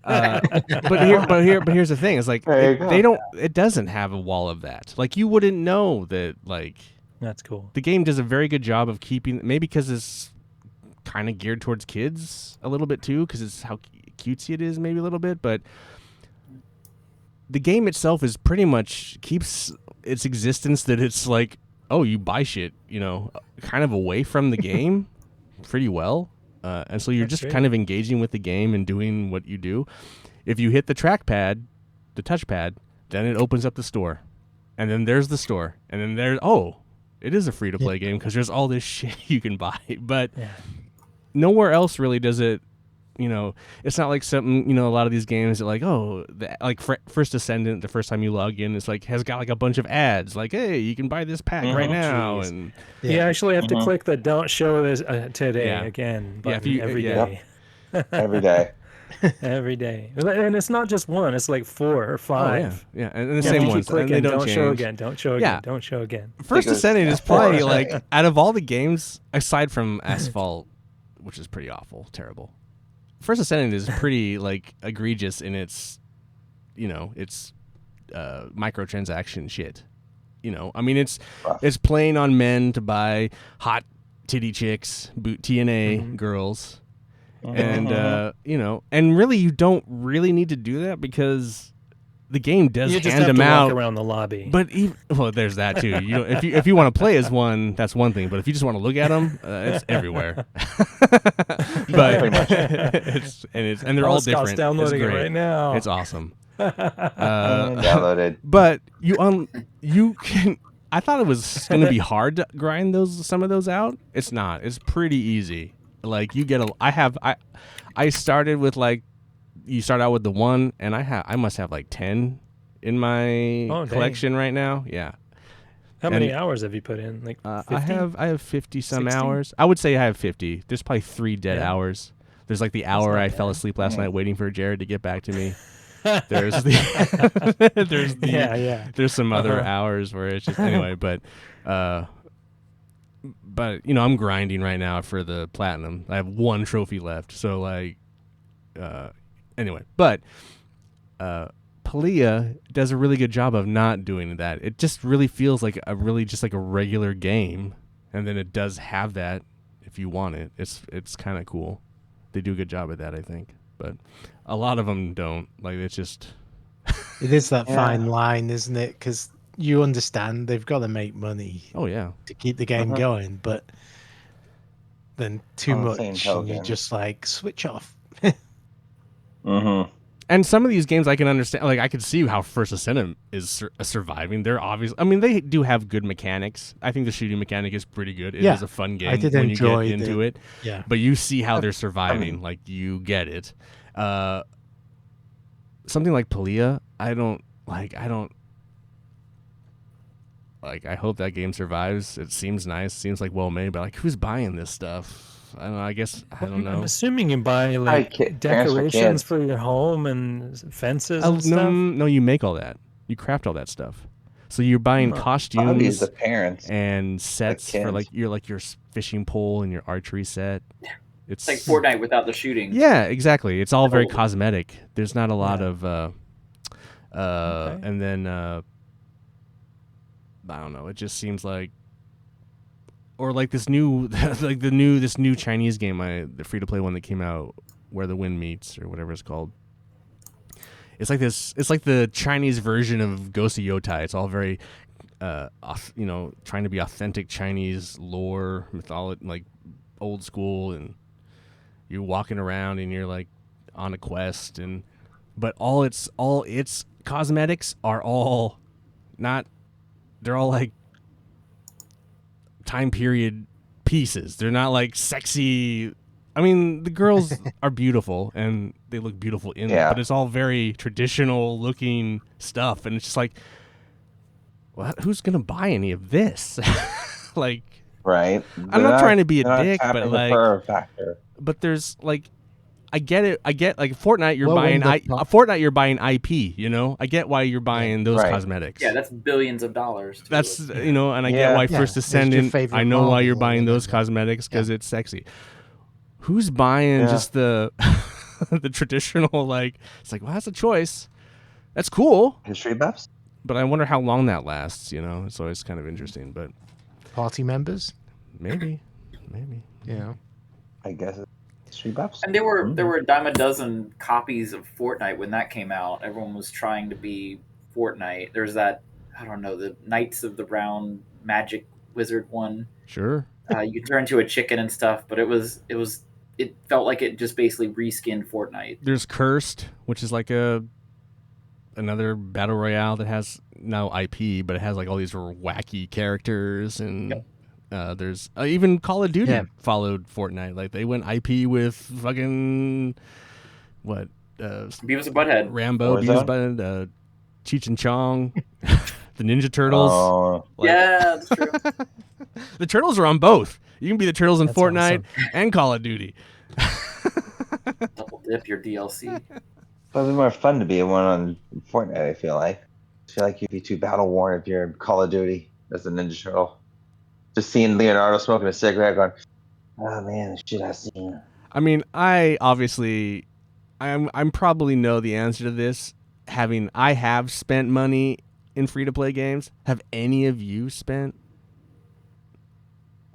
But here's the thing: it's like There you go. they don't. It doesn't have a wall of that. Like you wouldn't know that. Like That's cool. the game does a very good job of keeping. Maybe because it's kind of geared towards kids a little bit too, because it's how cutesy it is, maybe a little bit. But the game itself is pretty much keeps its existence that it's like, oh, you buy shit, kind of away from the game pretty well. And so you're That's just great. kind of engaging with the game and doing what you do. If you hit the trackpad, the touchpad, then it opens up the store. And then there's the store. And then it is a free-to-play game because there's all this shit you can buy. But Yeah. nowhere else really does it. It's not like something, a lot of these games that like First Ascendant, the first time you log in, it's like has got like a bunch of ads like, hey, you can buy this pack right now. Jeez. And You actually have to click the "Don't show this today" Yeah. again Yeah, if button you- every yeah. day. Every day. Every day, and it's not just one; it's like 4 or 5. yeah. And the You have same to keep ones. And clicking, they don't show change. again, don't show Yeah. again, don't show again. First Because- Ascendant is yeah, probably four. like out of all the games, aside from Asphalt, which is pretty awful, terrible. First Ascendant is pretty like egregious in its, its microtransaction shit. I mean it's Rough. playing on men to buy hot titty chicks, TNA girls, and and really you don't really need to do that because the game does You just hand have them to out. walk around the lobby. But there's that too. If you want to play as one, that's one thing. But if you just want to look at them, it's everywhere. But Pretty much. and they're all Scott's different. downloading it's it great. right now. It's awesome. Downloaded. But you can. I thought it was going to be hard to grind some of those out. It's not. It's pretty easy. Like you get I started with like. You start out with the 1, and I must have like 10 in my Oh, dang. collection right now. Yeah, How many and- hours have you put in? Like 50? I have 50 some 60? hours. I would say I have 50. There's probably 3 dead Yeah. hours. There's like the hour not I fell bad. asleep last night waiting for Jared to get back to me. There's the yeah. there's some other Uh-huh. hours where it's just anyway, but I'm grinding right now for the platinum. I have 1 trophy left, so like anyway, but Palia does a really good job of not doing that. It just really feels like a regular game, and then it does have that if you want it. It's kind of cool. They do a good job at that, I think, but a lot of them don't. Like it's just It is that Yeah. fine line, isn't it? Because you understand they've got to make money oh yeah. to keep the game Uh-huh. going, but then too On the much, same and you token. just like switch off. Mm-hmm. And some of these games I can understand. Like I could see how First Ascendant is surviving. They're obvious. I mean, they do have good mechanics. I think the shooting mechanic is pretty good. It is Yeah, a fun game I did when enjoy you get into it. Yeah, But you see how they're surviving. Like you get it. Something like Palia, I hope that game survives. It seems nice. Seems like well made. But like, who's buying this stuff? I don't know. I guess I don't know. I'm assuming you buy like parents for decorations kids. for your home and fences Oh, and stuff. no, you make all that. You craft all that stuff. So you're buying Huh. costumes Hobbies the parents. and sets for kids. like your fishing pole and your archery set. It's like Fortnite without the shooting. Yeah, exactly. It's all very Oh. cosmetic. There's not a lot Yeah. of Okay. and then I don't know. It just seems like or like this new this new Chinese game, the free to play one that came out where the wind meets or whatever it's called. It's like this. It's like the Chinese version of Ghost of Yotai. It's all very, trying to be authentic Chinese lore, mythology, like old school, and you're walking around and you're like on a quest, but all its cosmetics are all not. They're all like time period pieces. They're not like sexy. I mean, the girls are beautiful and they look beautiful in it, Yeah. but it's all very traditional looking stuff, and it's just like, well, who's gonna buy any of this? Like, Right. I'm not trying to be a they're not dick, but tapping the like, fur factor. but there's like, I get it. I get like Fortnite. You're Well, buying when the Fortnite. You're buying IP. You know, I get why you're buying those Right. cosmetics. Yeah, that's billions of dollars. Too. That's and I get Yeah. why Yeah, First it's your Ascendant. favorite I know why you're Marvel buying and those then- cosmetics because it's sexy. Who's buying Yeah. just the the traditional like. It's like, well, that's a choice. That's cool, History buffs? but I wonder how long that lasts. It's always kind of interesting, but Party members. maybe. Yeah. I guess it's history buffs. And there were a dime a dozen copies of Fortnite when that came out. Everyone was trying to be Fortnite. There's that, I don't know, the Knights of the Round Magic Wizard one. Sure. You turn into a chicken and stuff, but it felt like it just basically reskinned Fortnite. There's Cursed, which is like another battle royale that has no IP, but it has like all these wacky characters, and there's even Call of Duty followed Fortnite. Like they went IP with fucking what? Beavis and Butthead, Rambo, Beavis and Butthead, Cheech and Chong, the Ninja Turtles. Oh, yeah, that's true. The Turtles are on both. You can be the Turtles in That's Fortnite awesome. and Call of Duty. Double dip your DLC. it'd be more fun to be one on Fortnite. I feel like you'd be too battle worn if you're in Call of Duty as a Ninja Turtle. Just seeing Leonardo smoking a cigarette, going, "Oh man, the shit I've seen." I mean, I'm probably know the answer to this. I have spent money in free to play games. Have any of you spent?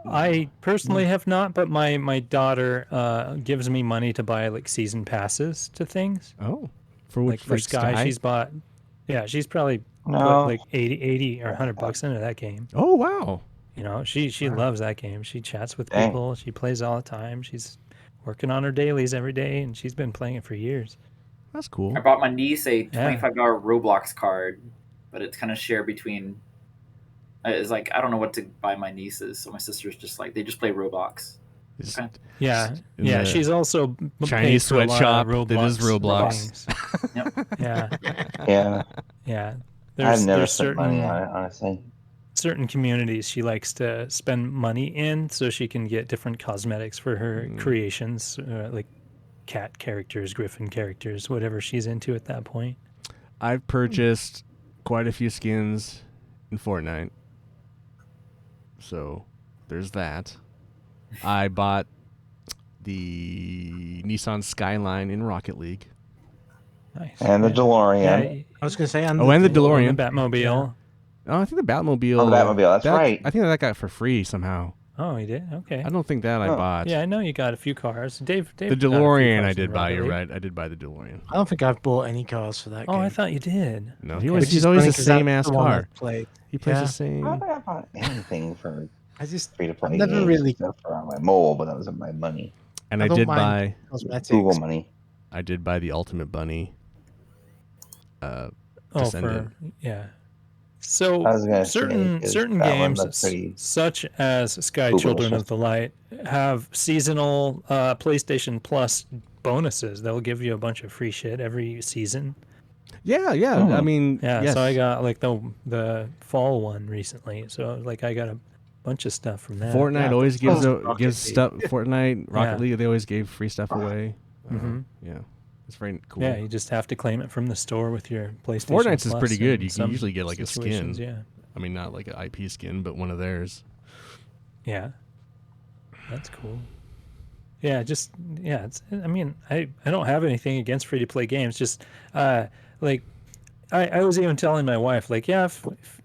I personally have not, but my daughter gives me money to buy like season passes to things. Oh, for Like which for Sky, she's bought. Yeah, she's probably put No. like 80 or $100 into that game. Oh wow. She loves that game. She chats with Dang. people. She plays all the time. She's working on her dailies every day, and she's been playing it for years. That's cool. I bought my niece a $25 Roblox card, but it's kind of shared between. It's like I don't know what to buy my nieces, so my sister's just like they just play Roblox. It's Okay. Yeah, in yeah. the She's also Chinese paid for a lot of sweatshop that is Roblox. things. Yep. Yeah, Yeah, yeah. I've never There's spent money certain on it, honestly. certain communities she likes to spend money in, so she can get different cosmetics for her creations, like cat characters, griffin characters, whatever she's into at that point. I've purchased quite a few skins in Fortnite. So there's that. I bought the Nissan Skyline in Rocket League. Nice. And the DeLorean. Yeah, I was going to say, and Oh, the and the DeLorean. the Batmobile. Oh, I think the Batmobile. Oh, the Batmobile, that's right. I think that got for free somehow. Oh, you did? Okay. I don't think that I Oh. bought. Yeah, I know you got a few cars. Dave The got a few DeLorean cars I in did buy. Rocket You're League. right. I did buy the DeLorean. I don't think I've bought any cars for that Oh, game. I thought you did. No, Okay. Which he's is always funny the 'cause same that's ass the one car. I've played. He plays Yeah. the I same. don't think I bought anything for I just free to play. I've never games really- except for on my mobile, but that was my money, And I I don't did mind buy. cosmetics. Google money. I did buy the Ultimate Bunny. Oh, Descendant. So I was gonna say, certain 'cause certain that one games, looks pretty such as Sky Google Children shit. of the Light, have seasonal PlayStation Plus bonuses. They'll give you a bunch of free shit every season. Yeah. Oh. I mean, Yeah, yes. so I got like the fall one recently. So like I got a bunch of stuff from that. Fortnite Yeah, always gives Rocket gives League. stuff. Fortnite, Rocket Yeah. League, they always gave free stuff away. Mhm. Yeah, it's very cool. Yeah, you just have to claim it from the store with your PlayStation. Fortnite's is Plus pretty good. in You can some usually get like a situations, skin. Yeah. I mean, not like an IP skin, but one of theirs. Yeah. That's cool. Yeah, it's I mean, I don't have anything against free to play games, just like I was even telling my wife like, yeah,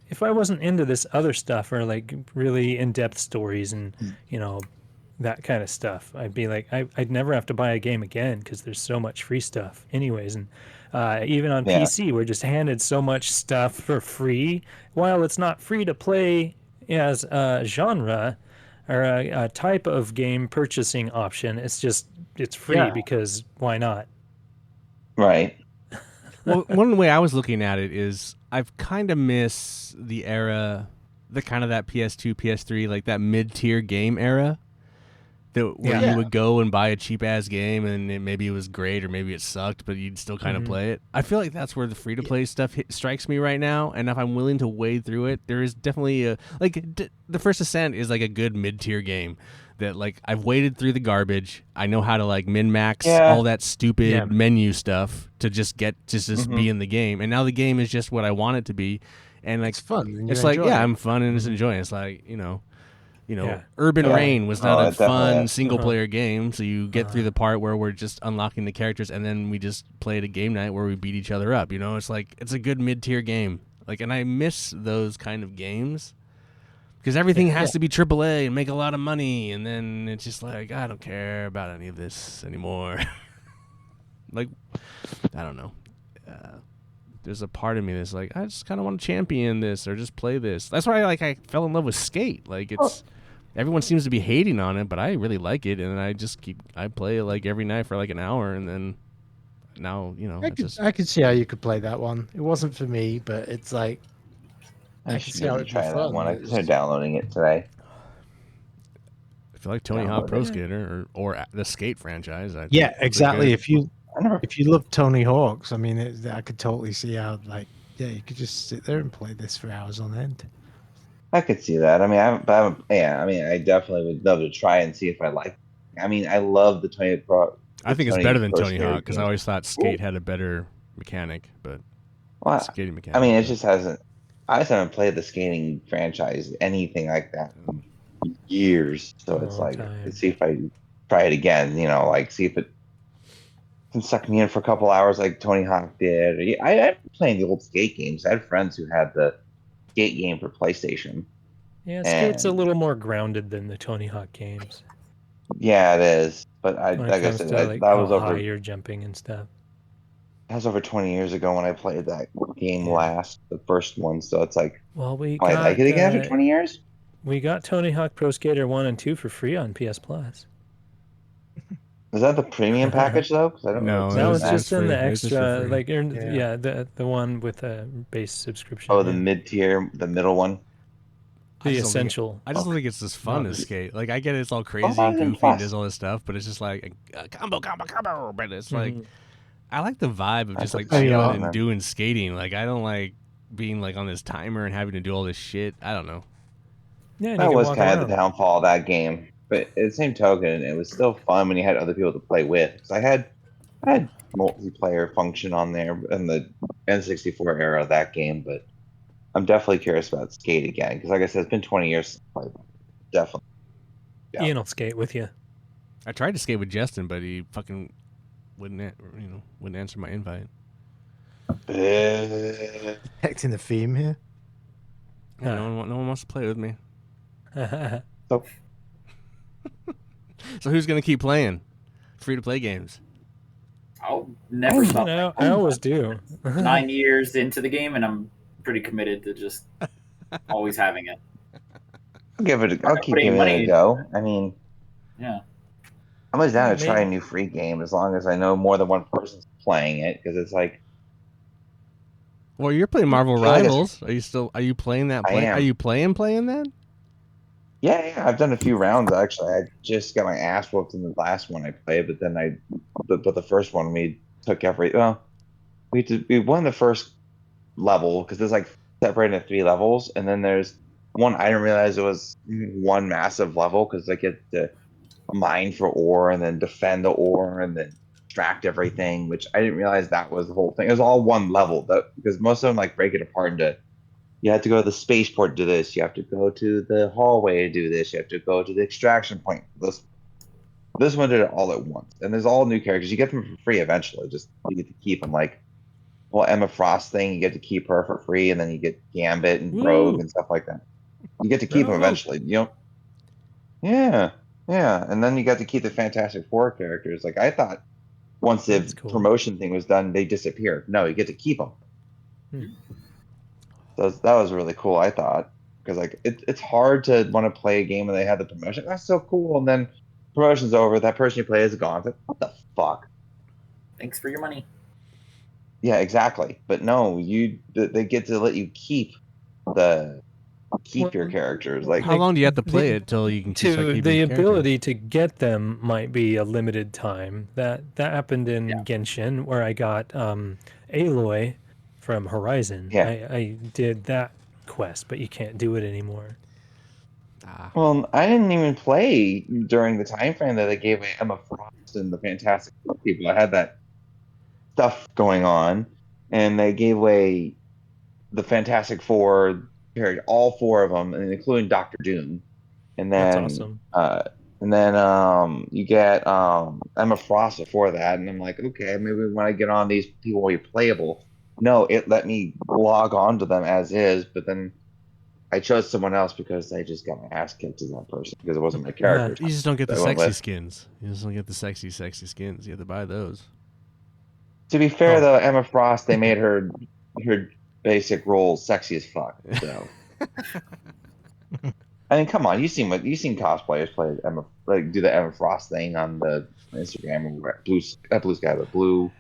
if I wasn't into this other stuff or like really in-depth stories and, that kind of stuff, I'd be like I'd never have to buy a game again because there's so much free stuff anyways. And even on Yeah. PC, we're just handed so much stuff for free. While it's not free to play as a genre or a type of game purchasing option, it's free Yeah. because why not? right. Well, one way I was looking at it is I've kind of miss the era, that PS2, PS3, like that mid-tier game era. Where Yeah. you would go and buy a cheap ass game and maybe it was great or maybe it sucked, but you'd still kind of Mhm. play it. I feel like that's where the free to play stuff strikes me right now. And if I'm willing to wade through it, there is definitely the First Ascent is like a good mid tier game that like I've waded through the garbage. I know how to like min max Yeah. all that stupid Yeah. menu stuff to just be in the game. And now the game is just what I want it to be. And like It's fun. And it's you like, enjoy yeah, it. I'm fun and just enjoying it. It's like, Yeah. Urban Totally. Reign was not a it definitely fun is. single player game. So you get through the part where we're just unlocking the characters, and then we just played a game night where we beat each other up. It's like it's a good mid tier game. And I miss those kind of games because everything has to be AAA and make a lot of money, and then it's just like I don't care about any of this anymore. I don't know. There's a part of me that's like I just kind of want to champion this or just play this. That's why I fell in love with Skate. Everyone seems to be hating on it, but I really like it, and I play it every night for an hour, and then now I could see how you could play that one. It wasn't for me, but it's like I I should could see how maybe it'd be try that fun. one. I considered downloading it today. I feel like Tony Hawk Download Pro it. Skater or the Skate franchise. Yeah, exactly. If you I never. love Tony Hawk's, I mean, I could totally see how you could just sit there and play this for hours on end. I could see that. I mean, yeah. I mean, I definitely would love to try and see if I like. I mean, I love the Tony Pro. I think it's Tony better than Pro Tony Skater Hawk because I games. always thought Skate had a better mechanic, but Well, skating mechanic. I mean, it just hasn't. I just haven't played the skating franchise, anything like that, in years. So it's Long like, time. let's see if I try it again. See if it can suck me in for a couple hours like Tony Hawk did. I been playing the old skate games. I had friends who had the skate game for PlayStation. Yeah, Skate's a And little more grounded than the Tony Hawk games yeah, it is. But when like it I comes said, to like that how was high over. you're jumping and stuff. That was over 20 years ago when I played that game Yeah. last, the first one. So it's like, Well, we oh, I like got it again after 20 years. Tony Hawk Pro Skater 1 and 2 for free on PS Plus. Is that the premium package though? Because I don't No, remember That it seeing was was that. just in the free. It was just for extra, free. Yeah. the one with a base subscription. Oh, the mid tier, the middle one. The essential. I just don't think it's as fun Not as the- Skate. I get it's all Oh, crazy that and was in goofy and Plus. does all this stuff, but it's just like combo, but it's like Mhm. I like the vibe of just That's tell you chilling what, and man. doing skating. I don't like being on this timer and having to do all this shit. I don't know. Yeah, and you That can was walk kind of around. the downfall of that game. But at the same token, it was still fun when you had other people to play with. Because I had multiplayer function on there in the N64 era of that game. But I'm definitely curious about Skate again. Because like I said, it's been 20 years since I played. Definitely. Yeah. Ian will skate with you. I tried to skate with Justin, but he fucking wouldn't answer my invite. Detecting the theme here. Yeah, no one wants to play with me. So So who's gonna keep playing free to play games? I'll never stop. I always do. 9 years into the game, and I'm pretty committed to just always having it. I'll keep putting giving it money a go. I mean, Yeah. I'm always down to try a Maybe- new free game as long as I know more than one person's playing it. Because it's like, Well, you're playing Marvel feel like Rivals. Are you playing that? I am. Are you playing that? yeah, I've done a few rounds actually. I just got my ass whooped in the last one I played, but then but the first one we took we won the first level because there's separated into 3 levels, and then there's one I didn't realize it was one massive level because I get to mine for ore and then defend the ore and then extract everything, which I didn't realize that was the whole thing. It was all one level because most of them break it apart into. You have to go to the spaceport to do this. You have to go to the hallway to do this. You have to go to the extraction point. This one did it all at once, and there's all new characters. You get them for free eventually. Just you get to keep them. Emma Frost thing, you get to keep her for free, and then you get Gambit and Rogue Woo! and stuff like that. You get to keep them Rogue. eventually. Yeah, and then you got to keep the Fantastic Four characters. I thought once the That's cool. promotion thing was done, they disappeared. No, you get to keep them. Hmm. So that was really cool. I thought because it's hard to want to play a game and they had the promotion. That's so cool, and then promotion's over. That person you play is gone. It's like, what the fuck? Thanks for your money. Yeah, exactly. But no, they get to let you keep your characters. How long do you have to play it till you can start To keeping the characters? ability to get them might be a limited time. That happened in Yeah. Genshin where I got Aloy from Horizon. Yeah. I did that quest, but you can't do it anymore. Well, I didn't even play during the time frame that they gave away Emma Frost and the Fantastic Four people. I had that stuff going on, and they gave away the Fantastic Four, all 4 of them, and including Doctor Doom. and That's then awesome. you get Emma Frost before that, and I'm like, okay, maybe when I get on these people will be playable. No, it let me log on to them as is, but then I chose someone else because I just got my ass kicked as that person because it wasn't my character. You just don't get the that I went sexy with. skins. You just don't get the sexy skins. You have to buy those. To be fair Oh. though, Emma Frost, they made her basic role sexy as fuck. So I mean, come on, you seen cosplayers play Emma, like do the Emma Frost thing on the Instagram or blue sky, but blue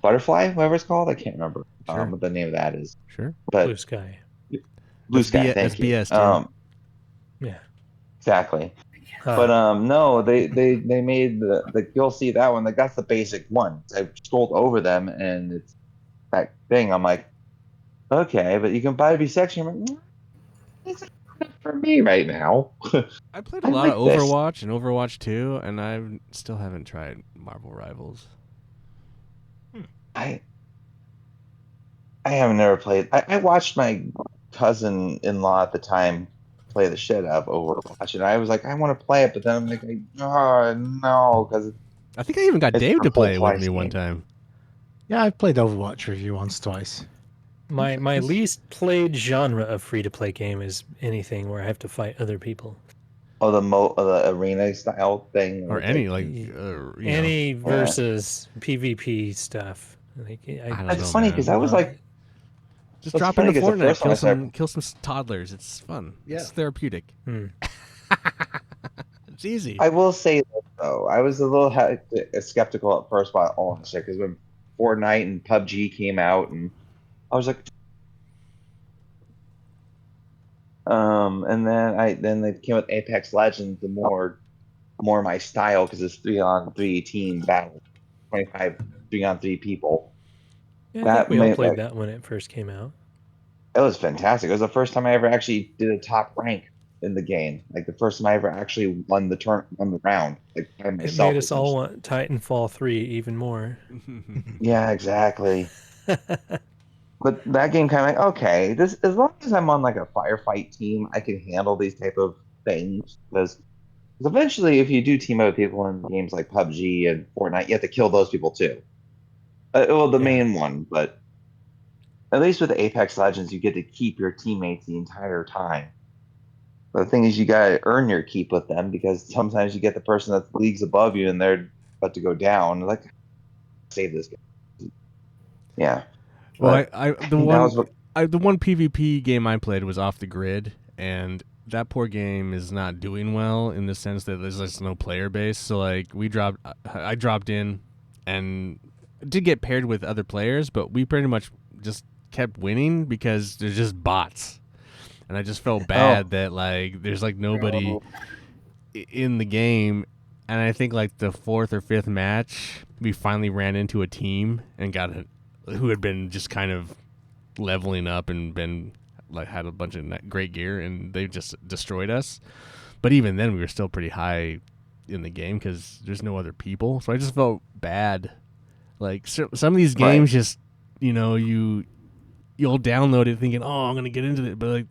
butterfly, whatever it's called. I can't remember Sure. what the name of that is, Sure. Blue but sky. blue That's sky. BS, Thank that's you. BS, Tim. Yeah. Exactly. Huh. But no, they made you'll see that one. Like that's the basic one. I scrolled over them and it's that thing. I'm like, okay, but you can buy to be sexy. I'm like, it's not for me right now. I played a I lot of like this. Overwatch and Overwatch 2, and I still haven't tried Marvel Rivals. I I haven't never played. I watched my cousin-in-law at the time play the shit out of Overwatch, and I was like, I want to play it, but then I'm like, oh no, because I think I even got it's Dave a to full play it with price me one game. time. Yeah, I've played Overwatch with you once, twice. My least played genre of free to play game is anything where I have to fight other people. Oh, the arena style thing, Or it's any, like, like, Any know. versus PvP stuff. Like, I don't it's know, funny man. because I was like, Just it's drop funny into because the Fortnite, first time I started, kill some toddlers. It's fun. Yeah. It's therapeutic. It's easy. I will say this, though, I was a little skeptical at first about all that shit because when Fortnite and PUBG came out, and I was like, and then they came with Apex Legends, the more my style because it's 3-on-3 team battle, 25 3-on-3 people. Yeah, I think That we all made played that when it first came out. it was fantastic. It was the first time I ever actually did a top rank in the game. Like the first time I ever actually won the round, like by It myself. made us all Essentially. want Titanfall 3 even more. Yeah, exactly. But that game kind of like, okay, this as long as I'm on like a firefight team, I can handle these type of things because eventually, if you do team up with people in games like PUBG and Fortnite, you have to kill those people too. Well, the Yeah. main one, but at least with Apex Legends, you get to keep your teammates the entire time. But the thing is, you gotta earn your keep with them because sometimes you get the person that's leagues above you and they're about to go down. Like, save this guy. Yeah. Well, But the that was one PvP game I played was Off the Grid, and that poor game is not doing well in the sense that there's just no player base. So like I dropped in, and did get paired with other players, but we pretty much just kept winning because there's just bots, and I just felt bad that like there's like nobody in the game. And I think like the fourth or fifth match, we finally ran into a team and got who had been just kind of leveling up and been like had a bunch of great gear, and they just destroyed us. But even then, we were still pretty high in the game because there's no other people. So I just felt bad. Like some of these games, just you'll download it thinking, oh, I'm gonna get into it, but like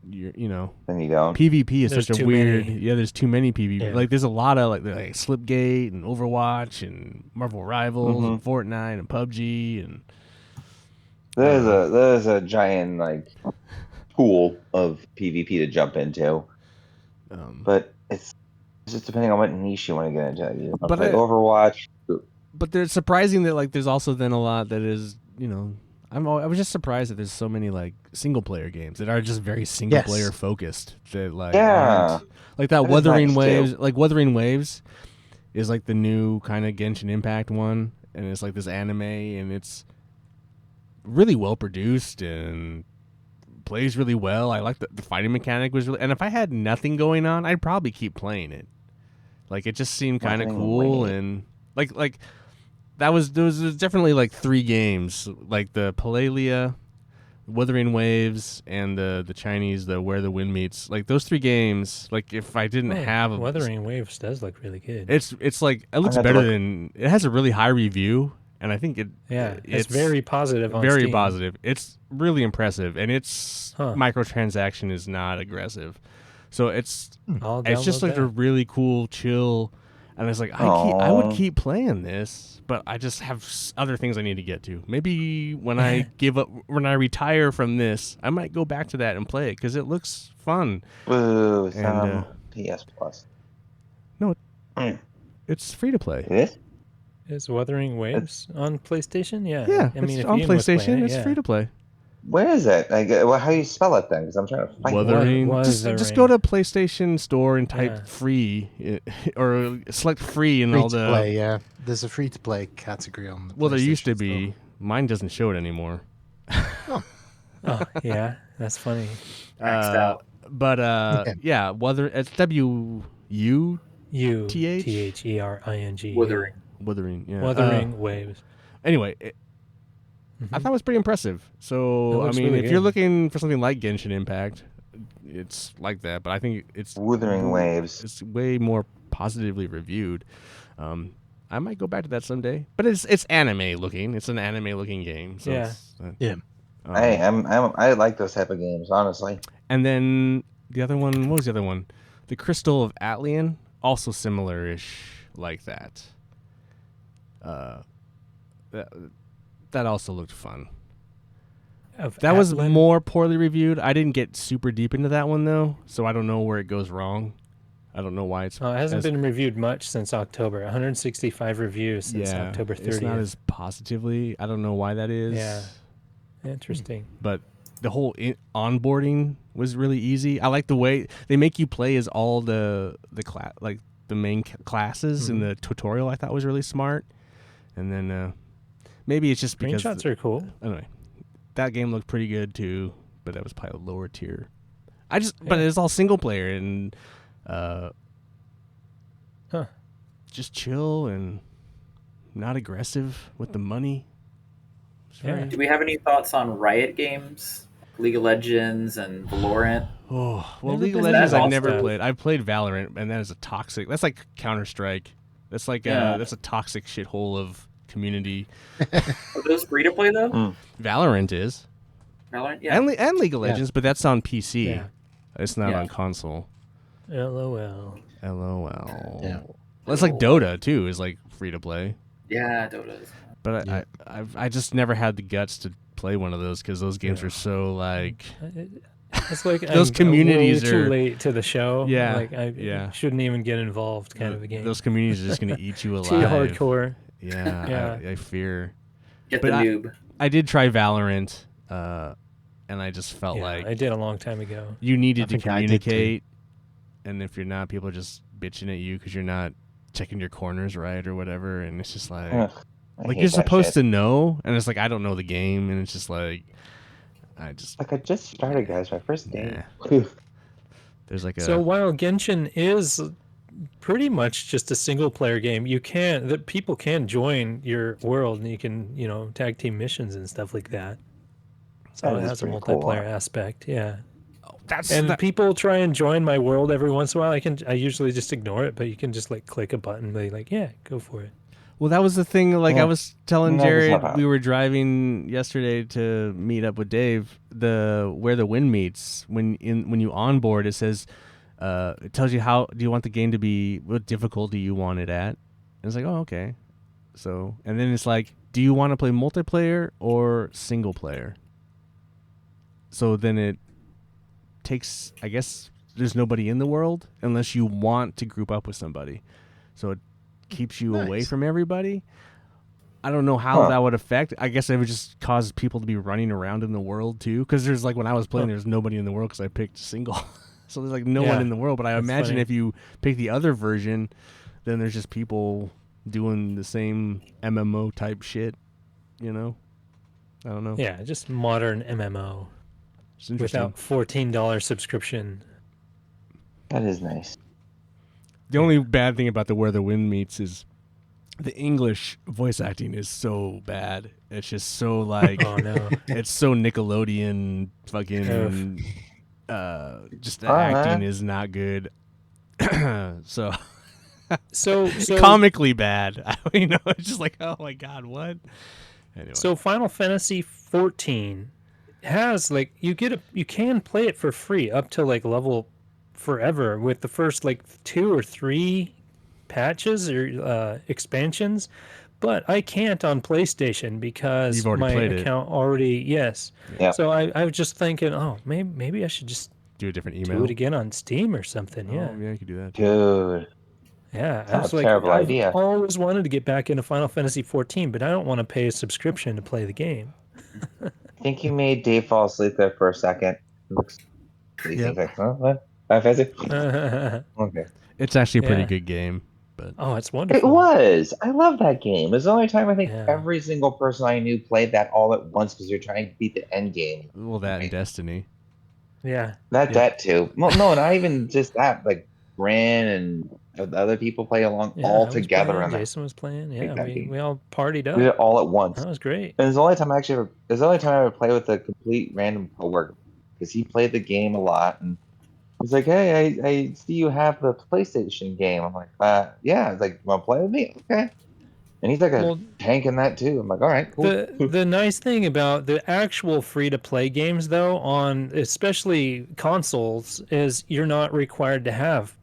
then you don't. PvP is There's such a too weird. many. Yeah, there's too many PvP. Yeah. Like there's a lot of like Slipgate and Overwatch and Marvel Rivals and Fortnite and PUBG and There's a giant like pool of PvP to jump into, but it's just depending on what niche you want to get into. You want to play Overwatch. But there's surprising that like there's also then a lot that is I was just surprised that there's so many like single player games that are just very single player focused that like aren't like that Wuthering Waves too. Like Wuthering Waves is like the new kind of Genshin Impact one, and it's like this anime, and it's really well produced and plays really well. I like the fighting mechanic was really, and if I had nothing going on, I'd probably keep playing it. Like it just seemed kind of cool, and like there was definitely like 3 games, like the Palalia, Wuthering Waves, and the Chinese, the Where the Wind Meets. Like those 3 games, like if I didn't have Wuthering Waves does look really good. It's like it looks better than it has a really high review, and I think it's very positive on very Steam. positive. It's really impressive, and its microtransaction is not aggressive. So it's I'll just download like a that. really cool, chill. And it's like I would keep playing this, but I just have other things I need to get to. Maybe when I when I retire from this, I might go back to that and play it because it looks fun. Boo, it's And, not on PS Plus. No, Mm. it's free to play. It is? Is Wuthering Waves on PlayStation? Yeah. Yeah, I mean, it's if on Ian was playing PlayStation. it, It's yeah. free to play. Where is it? Like, well, how do you spell it then? Because I'm trying to find it. Wuthering. Just Wuthering. go to PlayStation Store and type Yeah. free, or select free in Free all to the. play, yeah. There's a free to play category on the Well, there used to PlayStation be. Store. Mine doesn't show it anymore. Oh, yeah. That's funny. Maxed out. But yeah, whether it's WUTH Wuthering. Wuthering. Wuthering, yeah. Wuthering Waves. Anyway, I Mhm. thought it was pretty impressive. It So I looks mean, really if you're good. looking for something like Genshin Impact, it's like that. But I think it's Wuthering Waves. It's way more positively reviewed. I might go back to that someday. But it's anime looking. It's an anime looking game. So Yeah. it's, Yeah. I like those type of games, honestly. And then the other one, what was the other one? The Crystal of Atlian, also similar-ish like that. That also looked fun. That was Atlan? more poorly reviewed. I didn't get super deep into that one though, so I don't know where it goes wrong. I don't know why it's. Oh, it hasn't been reviewed much since October. 165 reviews since October 30th. It's not as positively. I don't know why that is. Yeah. Interesting. But the whole onboarding was really easy. I like the way they make you play as all the like the main classes in the tutorial. I thought was really smart. And then maybe it's just because Screenshots are cool. Anyway, that game looked pretty good too, but that was probably a lower tier. But it's all single player and just chill and not aggressive with the money. Yeah. Do we have any thoughts on Riot games, League of Legends and Valorant? Oh well, Never League of been Legends that I've never also- played. I've played Valorant, and that is a toxic. That's like Counter-Strike. That's like Yeah. that's a toxic shithole of community. Are those free to play though? Valorant is, Valorant, yeah. and League of Legends, but that's on PC. Yeah. It's not Yeah. on console. LOL. LOL. Yeah. Well, it's like Dota too. Is like free to play, Yeah, Dota's. but Yeah. I just never had the guts to play one of those because those games are so like. It's like Those I'm communities way too are- late to the show. Yeah, Like I yeah. shouldn't even get involved kind of a game. Those communities are just gonna eat you alive. Too hardcore. Yeah, Yeah. I fear. Get But the noob. I did try Valorant, and I just felt Yeah, like I did a long time ago. you needed to think I did too. communicate, and if you're not, people are just bitching at you because you're not checking your corners right or whatever, and it's just like Ugh, I like hate you're that supposed shit. to know, and it's like I don't know the game, and it's just like I just Like, I just started, guys. My first game. there's like a So while Genshin is pretty much just a single player game, that people can join your world and you can, tag team missions and stuff like that. So That it is has a pretty cool, multiplayer huh? aspect, yeah. that's And that- people try and join my world every once in a while. I usually just ignore it, but you can just like click a button and be like, yeah, go for it. well, that was the thing. Like I Yeah. was telling No, that's Jared, not bad. we were driving yesterday to meet up with Dave. Where the wind meets when you onboard, it says, it tells you how do you want the game to be, what difficulty you want it at. And it's like, oh, okay. So, and then it's like, do you want to play multiplayer or single player? So then it takes, I guess, there's nobody in the world unless you want to group up with somebody. So it keeps you away Nice. from everybody. I don't know how Huh. that would affect. I guess it would just cause people to be running around in the world too. Because there's like when I was playing, there's nobody in the world because I picked single. So there's like no one Yeah, in the world. But I that's imagine funny. if you pick the other version, then there's just people doing the same MMO type shit. I don't know. Yeah, just modern MMO It's interesting. without $14 subscription. That is nice. The only bad thing about Where the Wind Meets is the English voice acting is so bad. It's just so like Oh no. it's so Nickelodeon fucking just the Uh-huh. acting is not good. so So comically bad. It's just like, oh my god, what? Anyway. So Final Fantasy 14 has like you can play it for free up to like level forever with the first like 2 or 3 patches or expansions, but I can't on PlayStation because You've already my played it. account already Yeah. So I was just thinking, oh, maybe I should just Do a different email. do it again on Steam or something. Oh, yeah, you could do that. Dude, Yeah, it's I not was a like, terrible I've idea. always wanted to get back into Final Fantasy 14, but I don't want to pay a subscription to play the game. I think you made Dave fall asleep there for a second. Looks Yep. like, huh? What? Final Fantasy? Oh, Okay. It's actually a pretty Yeah. good game, but it's It wonderful. was. I love that game. It was the only time I think Yeah. every single person I knew played that all at once because you're trying to beat the end game. well, that and Destiny. Yeah. That too. Well, no, not even just that. Like Bran and the other people play along Yeah, all I was together playing, on that, Jason was playing. like Yeah, that we game. all partied We did up. it all at once. That was great. And it's the only time it's the only time I ever play with a complete random coworker because he played the game a lot and he's like, "Hey, I see you have the PlayStation game." I'm like, yeah." It's like, "You want to play with me?" Okay. And he's like a Well, tank in that too. I'm like, "All right, cool." the nice thing about the actual free to play games though on especially consoles is you're not required to have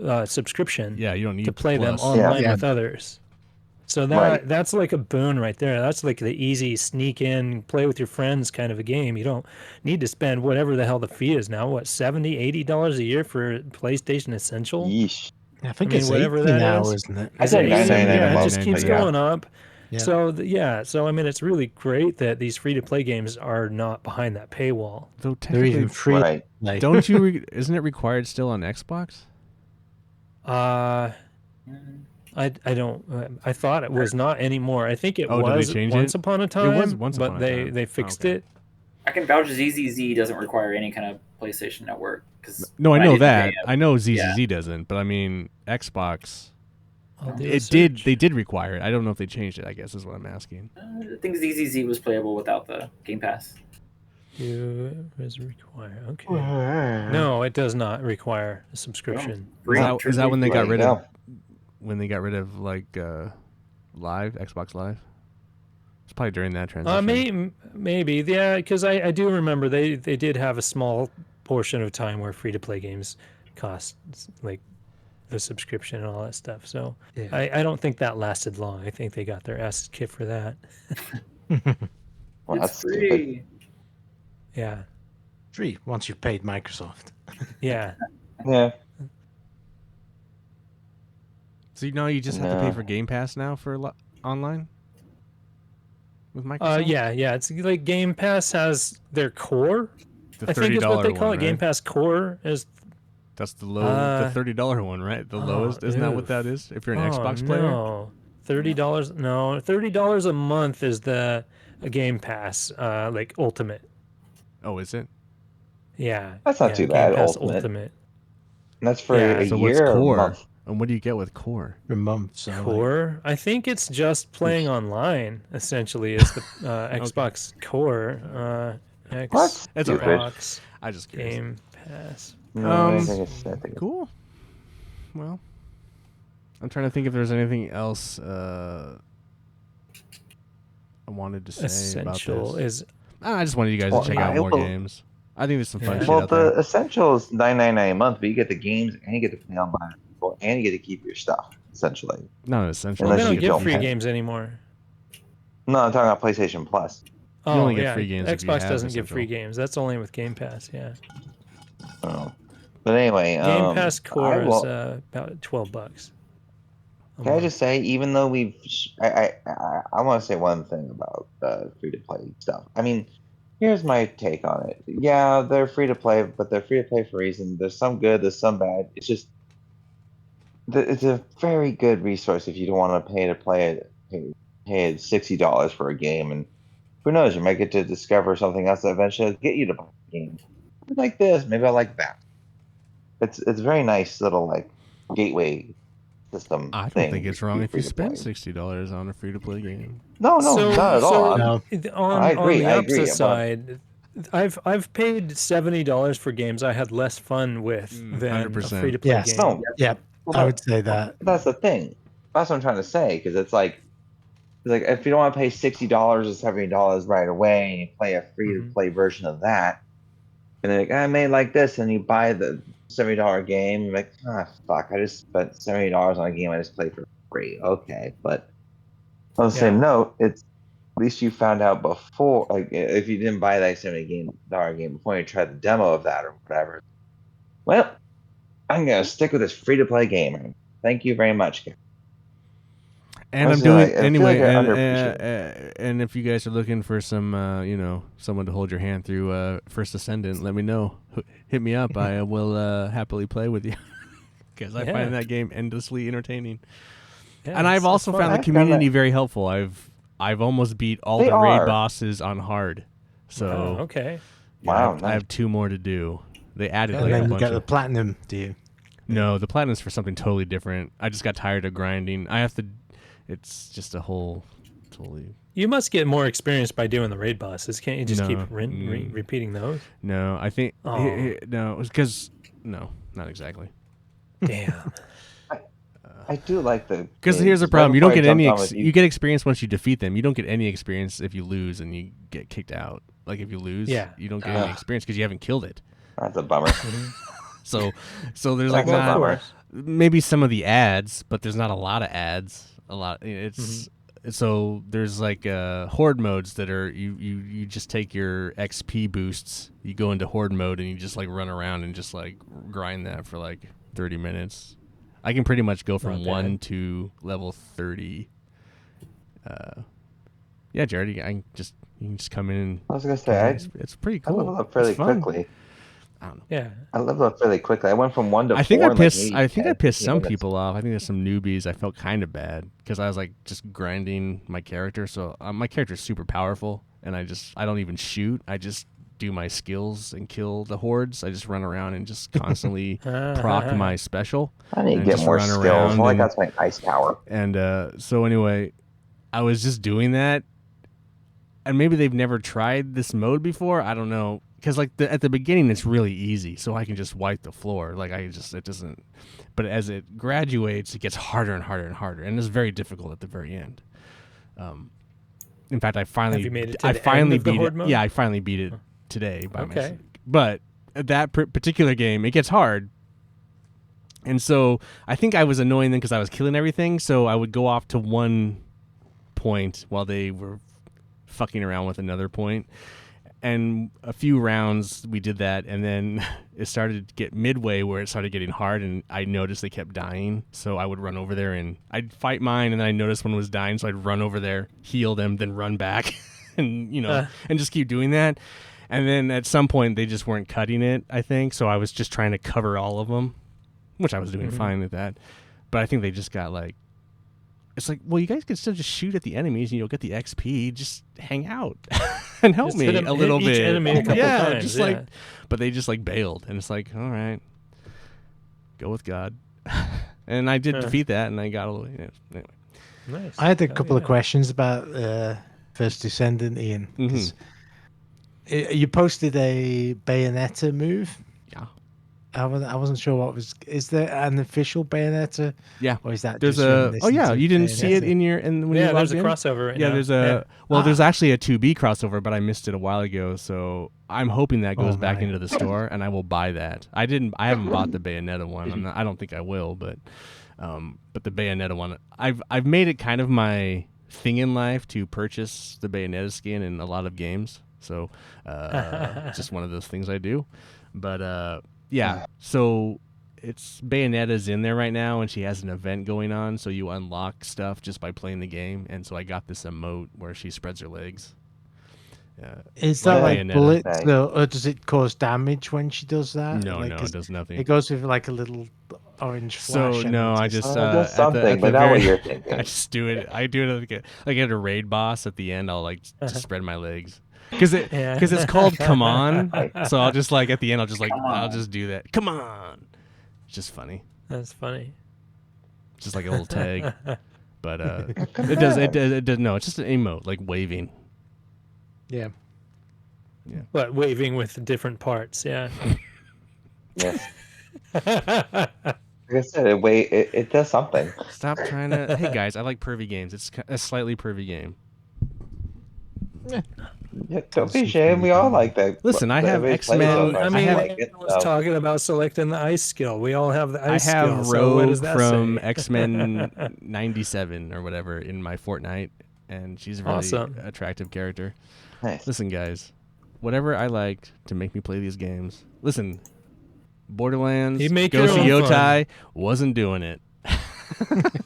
a subscription Yeah, you don't need to play them Plus. online Yeah. with others. So Right. that's like a boon right there. That's like the easy sneak in, play with your friends kind of a game. You don't need to spend whatever the hell the fee is now. What, $70-$80 a year for PlayStation Essential? Yeesh. I think mean, it's whatever 80 that now, is. isn't it? I Is said it 9.99 a 80? Yeah, it month. just keeps but yeah. going up. Yeah. So so I mean, it's really great that these free to play games are not behind that paywall. Though They're even technically, free. Right. Like, don't you? Isn't it required still on Xbox? Uh, I don't. I thought it was not anymore. I think it Oh, did they was change once it? upon a time. It was once but upon a they time. they fixed Okay. it. I can vouch ZZZ doesn't require any kind of PlayStation Network. Cause No, I when know did the that. game, I know ZZZ doesn't, but I mean Xbox. I'll do a It did. search. They did require it. I don't know if they changed it. I guess is what I'm asking. I think ZZZ was playable without the Game Pass. Is require. Okay. No, it does not require a subscription. Free, Is that when they got There you rid of go. like Live Xbox Live? It's probably during that transition. Maybe, yeah, because I do remember they did have a small portion of time where free to play games cost like the subscription and all that stuff. So Yeah. I don't think that lasted long. I think they got their asses kicked for that. Well, that's It's free. Yeah, free once you've paid Microsoft. yeah. Yeah. So now you just have to pay No. for Game Pass now for online with Microsoft. Yeah. It's like Game Pass has their core. The I think is what they $30 call one, it. Game right? Pass Core is. That's the the $30 one, right? The lowest. Isn't that what oof. that is? If you're an Xbox player. No, $30. No, $30 a month is the Game Pass, like Ultimate. Oh, is it? Yeah, That's not yeah, too Game bad, Pass Ultimate. And that's for Yeah. a So what's year or a core? month. And what do you get with core? For a month. So Core. I think it's just playing online. Essentially, is the Xbox Core. What? That's all Stupid. Xbox I just curious. Game Pass. No, I Um, think it's I think Cool. Well, I'm trying to think if there's anything else I wanted to say Essential about this. is I just wanted you guys Well, to check yeah, out more well- games. I think there's some fun Yeah. shit Well, out the there. essential is $9.99 a month, but you get the games and you get to play online, and you get to keep your stuff. Essentially, Not an essential. well, they Unless don't you give don't free have- games anymore. no, I'm talking about PlayStation Plus. You Oh, only get yeah. free games if you Xbox have doesn't give free Essential. games. That's only with Game Pass. Yeah. Oh. But anyway, Game Pass I Core is will- about $12. a Can I month. just say, even though I want to say one thing about free to play stuff. I mean, here's my take on it. Yeah, they're free to play, but they're free to play for a reason. There's some good, there's some bad. It's just it's a very good resource if you don't want to play it. Pay $60 for a game, and who knows, you might get to discover something else that eventually will get you to buy the game. I like this, maybe I like that. It's very nice little like gateway system. I don't thing think it's to wrong be if you free to spend play. $60 on a free to play game. No, not at all. No. On I agree, the I agree, opposite but- side, I've paid $70 for games I had less fun with than a 100%. free to play Yes. game. No, Yep. well, I would say that. that's the thing. That's what I'm trying to say, because it's like if you don't want to pay $60 or $70 right away, and you play a free to play version of that, and then like, I may like this, and you buy the $70 game. Like, fuck! I just spent $70 on a game I just played for free. Okay, but on the same note, it's at least you found out before. Like, if you didn't buy that $70 game before you tried the demo of that or whatever. Well, I'm gonna stick with this free-to-play game. Thank you very much. And I'm I doing feel anyway. like I And underappreciate and if you guys are looking for some, someone to hold your hand through First Ascendant, let me know. Hit me up. I will happily play with you because I find that game endlessly entertaining. Yeah, and I've also found the community very helpful. I've almost beat all the raid bosses on hard. So okay. Yeah, Wow, I have 2 more to do. They added And like a then you bunch get the of. platinum, do you? No, the platinum's for something totally different. I just got tired of grinding. I have to. It's just a whole totally. You must get more experience by doing the raid bosses. Can't you just keep No. repeating those? No, I think Oh. no, because no, not exactly. Damn. I do like the. Because here's the problem: you don't get any. You get experience once you defeat them. You don't get any experience if you lose and you get kicked out. Like if you lose, you don't get any experience because you haven't killed it. That's a bummer. So there's like not maybe some of the ads, but there's not a lot of ads. A lot. It's so there's like horde modes that are you just take your XP boosts. You go into horde mode and you just like run around and just like grind that for like 30 minutes. I can pretty much go from 1 to level 30. Yeah, Jared, you can just come in. And I was gonna say it's pretty cool. I leveled up fairly quickly. I don't know. Yeah, I leveled up fairly quickly. I went from 1 to 4. I think I pissed some minutes. people off. I think there's some newbies. I felt kind of bad because I was like just grinding my character. So my character's super powerful, and I don't even shoot. I just do my skills and kill the hordes. I just run around and just constantly proc my special. I need to get more skills. Well, I got my ice power. And so anyway, I was just doing that, and maybe they've never tried this mode before. I don't know. Because like at the beginning it's really easy, so I can just wipe the floor. Like it doesn't. But as it graduates, it gets harder and harder and harder, and it's very difficult at the very end. In fact, I finally Have you made it to I the finally end of the beat horde it. mode? Yeah, I finally beat it today by myself. Okay. But at that particular game, it gets hard, and so I think I was annoying them because I was killing everything. So I would go off to one point while they were fucking around with another point. And a few rounds we did that, and then it started to get midway where it started getting hard, and I noticed they kept dying. So I would run over there and I'd fight mine, and then I noticed one was dying, so I'd run over there, heal them, then run back, and and just keep doing that. And then at some point they just weren't cutting it, I think. So I was just trying to cover all of them, which I was doing fine with that. But I think they just got like. It's like, well, you guys can still just shoot at the enemies and you'll get the XP. Just hang out and help me a little bit. Each enemy a couple times, just like, but they just like bailed, and it's like, all right, go with God. And I did defeat that, and I got a little. Anyway, nice. I had a couple of questions about First Descendant, Ian. 'Cause you posted a Bayonetta move. Yeah. I wasn't sure what was. Is there an official Bayonetta? Yeah. Or is that There's just a? You didn't Bayonetta? see it in your when you there's logged a in? crossover right now. There's a there's actually a 2B crossover, but I missed it a while ago, so I'm hoping that goes back into the store, and I will buy that. I haven't bought the Bayonetta one. I don't think I will, but the Bayonetta one, I've made it kind of my thing in life to purchase the Bayonetta skin in a lot of games. So it's just one of those things I do. But yeah, so it's Bayonetta's in there right now, and she has an event going on, so you unlock stuff just by playing the game. And so I got this emote where she spreads her legs. Is that like Bayonetta. bullets, or does it cause damage when she does that? No, like, no, it does nothing. It goes with like a little orange flash. So no, I just does something, but not what you're thinking. I just do it. I do it like at a raid boss at the end. I'll like just spread my legs. Because it's called Come On, so I'll just like at the end I'll just do that. Come on, it's just funny. That's funny. Just like a little tag, but it does no. It's just an emote like waving. Yeah. But waving with different parts. Yeah. Yes. Like I said, it does something. Stop trying to. Hey guys, I like pervy games. It's a slightly pervy game. Yeah, don't be ashamed. We all like that. Listen, I have Everybody's played it so X-Men. far, I so mean, like it, I was talking about selecting the ice skill. We all have the I ice have skill. So what does Rogue that from say? X-Men 97 or whatever in my Fortnite, and she's a really Awesome. attractive character. Nice. Listen, guys, whatever I liked to make me play these games. Listen, Borderlands, You make Ghost of your own Yotai wasn't doing it.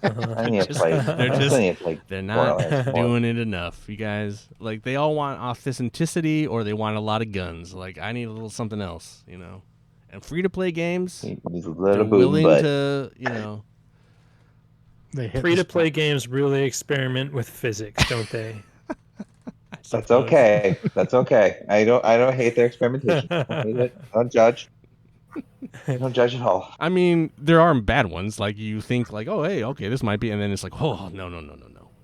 I need to Just- play. they're I just- still need to play They're not Borderlands more. doing it enough, you guys. Like, they all want authenticity or they want a lot of guns. Like, I need a little something else, you know. And free-to-play games, He's a they're little boom, willing but to, you know. They hit the Free-to-play spot. games really experiment with physics, don't they? that's okay. That's okay. I don't hate their experimentation. I don't hate it. I don't judge. I don't judge at all. I mean, there are bad ones. Like, you think, like, oh, hey, okay, this might be. And then it's like, oh, no.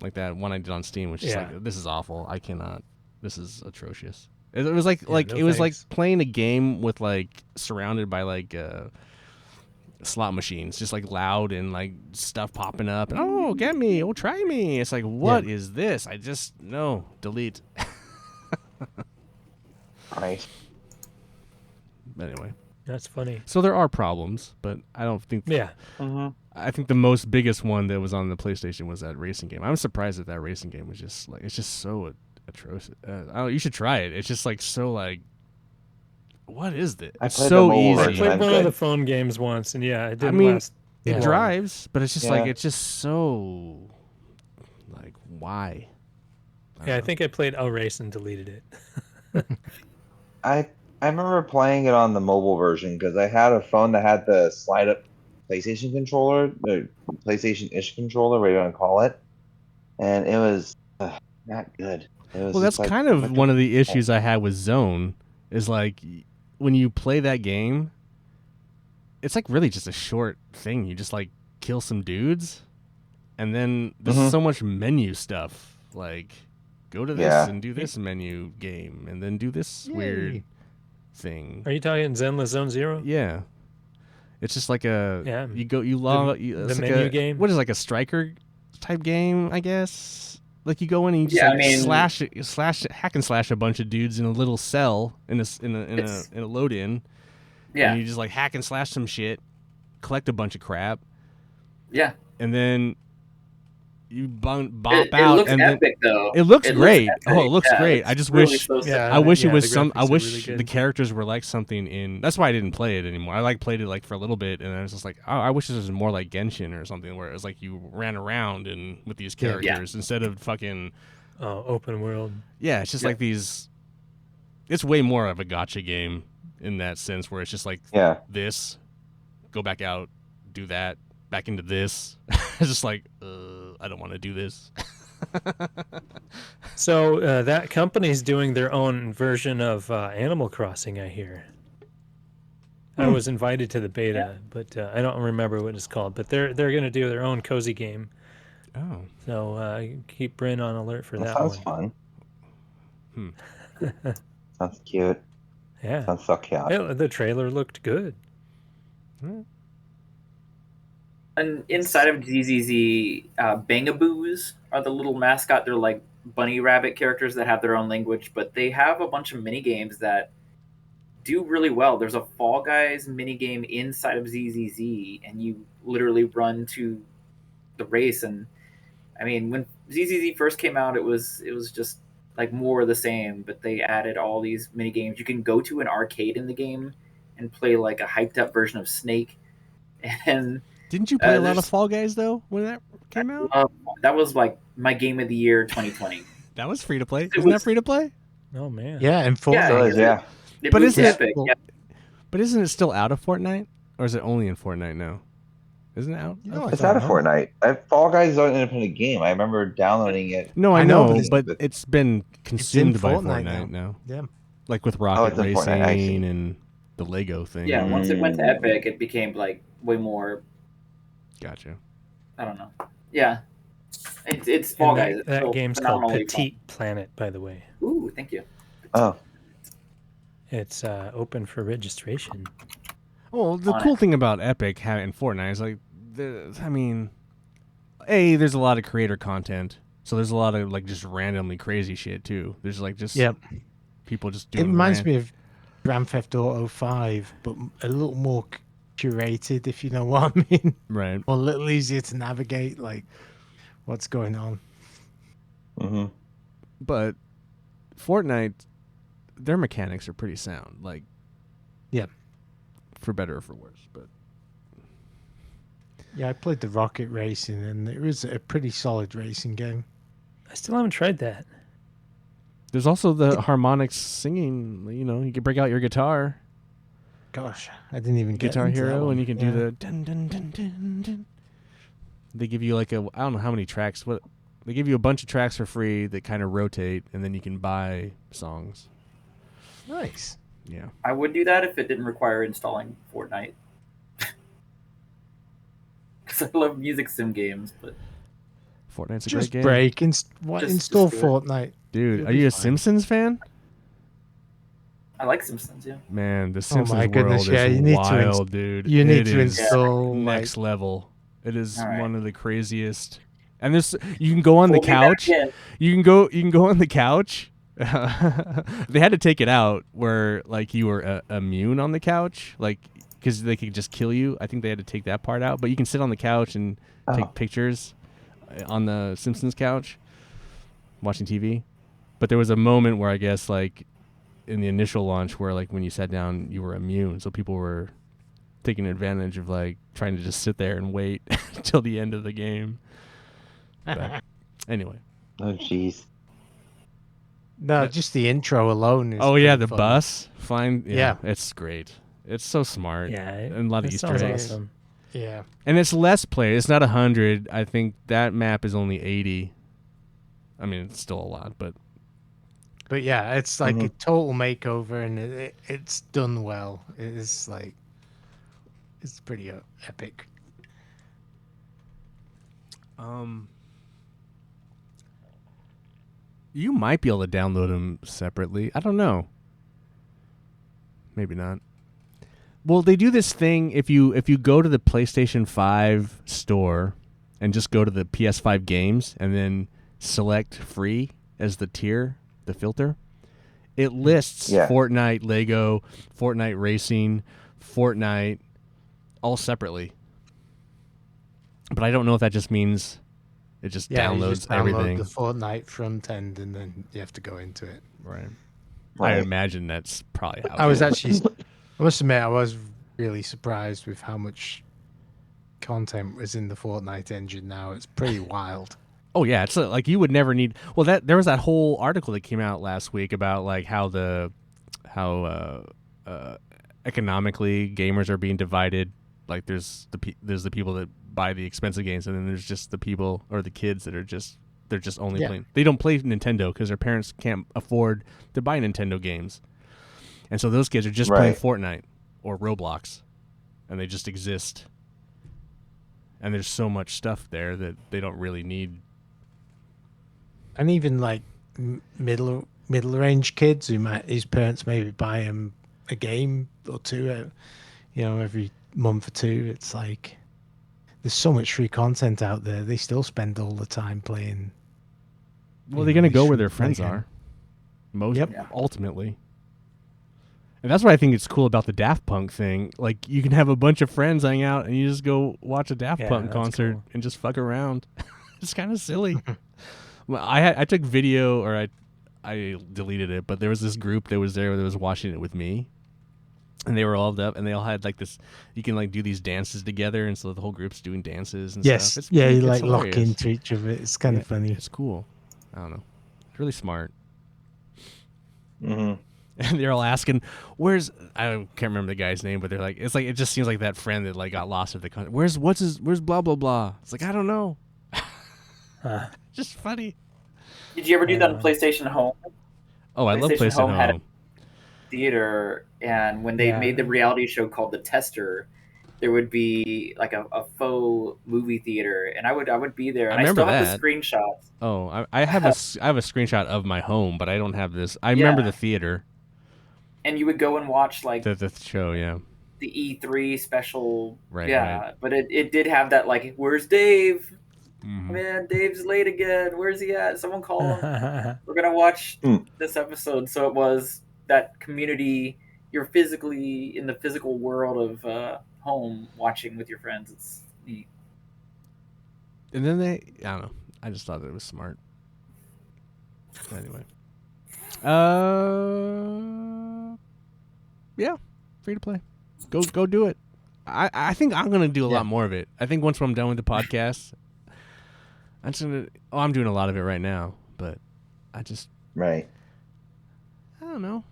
Like that one I did on Steam, which is Yeah. like, this is awful. I cannot. This is atrocious. It was like, no it was like thanks. playing a game with, like, surrounded by, like, slot machines, just like loud and like stuff popping up. And, oh, get me. Oh, try me. It's like, what is this? I just, no, delete. Right. But anyway. That's funny. So there are problems, but I don't think. Yeah. I think the most biggest one that was on the PlayStation was that racing game. I'm surprised that racing game was just like, it's just so atrocious. You should try it. It's just like so like, what is this? I It's played the so mobile I easy. version. played I'm one of good. the phone games once, and yeah, it didn't mean, last. It long. drives, but it's just like Yeah. it's just so like why? Yeah, I don't know. think I played L Race and deleted it. I remember playing it on the mobile version because I had a phone that had the slide up PlayStation controller, the PlayStation-ish controller, whatever you want to call it, and it was not good. It was Well, that's just like kind a of bunch one of the issues I had with Zone. Is like when you play that game, it's like really just a short thing. You just like kill some dudes, and then there's Mhm. so much menu stuff. Like, go to this Yeah. and do this menu game, and then do this weird Yay. thing. Are you talking Zenless Zone Zero? Yeah, it's just like a Yeah. you log it's the like menu a, game? What is it, like a striker type game? I guess. Like you go in and you just Yeah, like I mean- slash hack and slash a bunch of dudes in a little cell in a load in. Yeah, And you just like hack and slash some shit, collect a bunch of crap, yeah. and then you bop It out. looks and then epic though. it looks It great. epic. Oh, it looks Yeah, great. it's I just really wish. so Yeah. I wish it was the some. I graphics are wish really the good. characters were like something in. That's why I didn't play it anymore. I like played it like for a little bit, and I was just like, oh, I wish this was more like Genshin or something, where it was like you ran around and with these Yeah. characters instead of fucking. Oh, open world. Yeah, it's just Yeah. like these. It's way more of a gotcha game in that sense, where it's just like Yeah. this, go back out, do that, back into this. It's just like, I don't want to do this. So that company's doing their own version of Animal Crossing, I hear. I was invited to the beta, but I don't remember what it's called. But they're going to do their own cozy game. Oh, So keep Bryn on alert for That that sounds one. fun. Sounds cute. Yeah. Sounds so cute. The trailer looked good. And inside of ZZZ, Bangaboos are the little mascot. They're like bunny rabbit characters that have their own language, but they have a bunch of mini games that do really well. There's a Fall Guys mini game inside of ZZZ, and you literally run to the race. And I mean, when ZZZ first came out, it was just like more of the same. But they added all these mini games. You can go to an arcade in the game and play like a hyped up version of Snake, and didn't you play a lot of there's- Fall Guys though when that came out? that was like my game of the year 2020. That was free to play. It Isn't that was- free to play? Oh, man. Yeah, and So Fortnite. is, yeah. It But was isn't it- epic. Yeah. But isn't it still out of Fortnite, or is it only in Fortnite now? Isn't it out? No, It's I out of don't know. Fortnite. Fall Guys is an independent game. I remember downloading it. No, I I know, know, but but it's been consumed by Fortnite Fortnite now. now. Yeah. Like with Oh, Rocket it's in Fortnite, I see. Racing and the Lego thing. Yeah, once it went to Epic, it became like way more. Gotcha. I don't know. Yeah, it's Fall And Guys. that It's so game's called phenomenally Petite Planet, by the way. fun. Ooh, thank you. Oh, It's open for registration. Well, the On cool it. thing about Epic and Fortnite is like, I mean, there's a lot of creator content, So there's a lot of like just randomly crazy shit too. There's like just Yep. people just It doing. reminds me of Grand Theft Auto 5, but a little more curated, if you know what I mean. Right. Or a little easier to navigate, like what's going on. Mm-hmm. But Fortnite, their mechanics are pretty sound. Like, Yeah. for better or for worse. But Yeah, I played the rocket racing, and it was a pretty solid racing game. I still haven't tried that. there's also the harmonics singing. You know, you can break out your guitar, Gosh, I didn't even get Guitar into that Hero, one. and you can Yeah. do the dun dun dun dun dun. They give you like I don't know how many tracks. What they give you a bunch of tracks for free that kind of rotate, and then you can buy songs. Nice. Yeah. I would do that if it didn't require installing Fortnite. Because I love music sim games, but Fortnite's a Just great game. break and Just install do it. Fortnite. Dude, You'll are be you a fine. Simpsons fan? I like Simpsons, yeah. Man, the Oh Simpsons my goodness, world yeah, is you need to wild, dude. You need It to is install next level. It is All right. one of the craziest. And this, you can go on the Pull me back couch. in. You can go on the couch. They had to take it out where like you were immune on the couch, like because they could just kill you. I think they had to take that part out. But you can sit on the couch and take pictures on the Simpsons couch, watching TV. But there was a moment where I guess like in the initial launch where like when you sat down you were immune, so people were taking advantage of like trying to just sit there and wait till the end of the game. But anyway. Oh, jeez. No, just the intro alone is Oh yeah, pretty the fun. bus. Fine. Yeah, Yeah. it's great. It's so smart. Yeah, and a lot of that Easter sounds eggs. awesome. Yeah. And it's less play. It's not 100. I think that map is only 80. I mean, it's still a lot, but But yeah, it's like a Mhm. total makeover, and it's done well. It's like it's pretty epic. you might be able to download them separately. I don't know. Maybe not. Well, they do this thing if you go to the PlayStation 5 store and just go to the PS5 games and then select free as the tier, the filter, it lists Yeah. Fortnite, Lego, Fortnite Racing, Fortnite all separately. But I don't know if that just means it just Yeah, you downloads just download everything. the Fortnite front end, and then you have to go into it. Right. I Right. imagine that's probably how I it was is. actually, I must admit, I was really surprised with how much content was in the Fortnite engine now. It's pretty wild. Oh yeah, it's like you would never need. Well, that there was that whole article that came out last week about like how economically gamers are being divided. Like there's the people that buy the expensive games, and then there's just the people or the kids that are just they're just only Yeah. playing. They don't play Nintendo because their parents can't afford to buy Nintendo games, and so those kids are just playing Right. Fortnite or Roblox, and they just exist. And there's so much stuff there that they don't really need. And even like middle range kids whose parents maybe buy them a game or two, every month or two. It's like there's so much free content out there. They still spend all the time playing. Well, they're gonna these go where their free-to-play friends are. Most Yep. Yeah. ultimately. And that's what I think is cool about the Daft Punk thing. Like you can have a bunch of friends hang out and you just go watch a Daft Yeah, Punk that's concert cool. and just fuck around. It's kind of silly. Well, I took video or I deleted it, but there was this group that was there that was watching it with me. And they were all up and they all had like this you can like do these dances together, and so the whole group's doing dances and Yes, stuff. yeah, you it's like lock hilarious. into each of it. It's kind Yeah, of funny. It's cool. I don't know. It's really smart. Mm-hmm. And they're all asking, "Where's?" I can't remember the guy's name, but they're like, "It's like it just seems like that friend that like got lost at the concert. Where's blah blah blah?" It's like I don't know. Huh. Just funny. Did you ever do that on PlayStation Home? Oh, I love PlayStation PlayStation Home had Home. Theater, and when they Yeah. made the reality show called The Tester, there would be like a faux movie theater, and I would be there, and I remember still have that. the screenshots. Oh, I have I have a screenshot of my home, but I don't have this. I Yeah. remember the theater, And you would go and watch like the show. Yeah, the E3 special. Right, yeah, but it did have that like, where's Dave? Man, Dave's late again. Where's he at? Someone call him. We're gonna watch this episode. So it was that community. You're physically in the physical world of home watching with your friends. It's neat. And then I don't know. I just thought it was smart. Anyway. Yeah, free to play. Go do it. I think I'm gonna do a lot more of it. I think once I'm done with the podcast, I'm just gonna. Oh, I'm doing a lot of it right now, but I just Right. I don't know.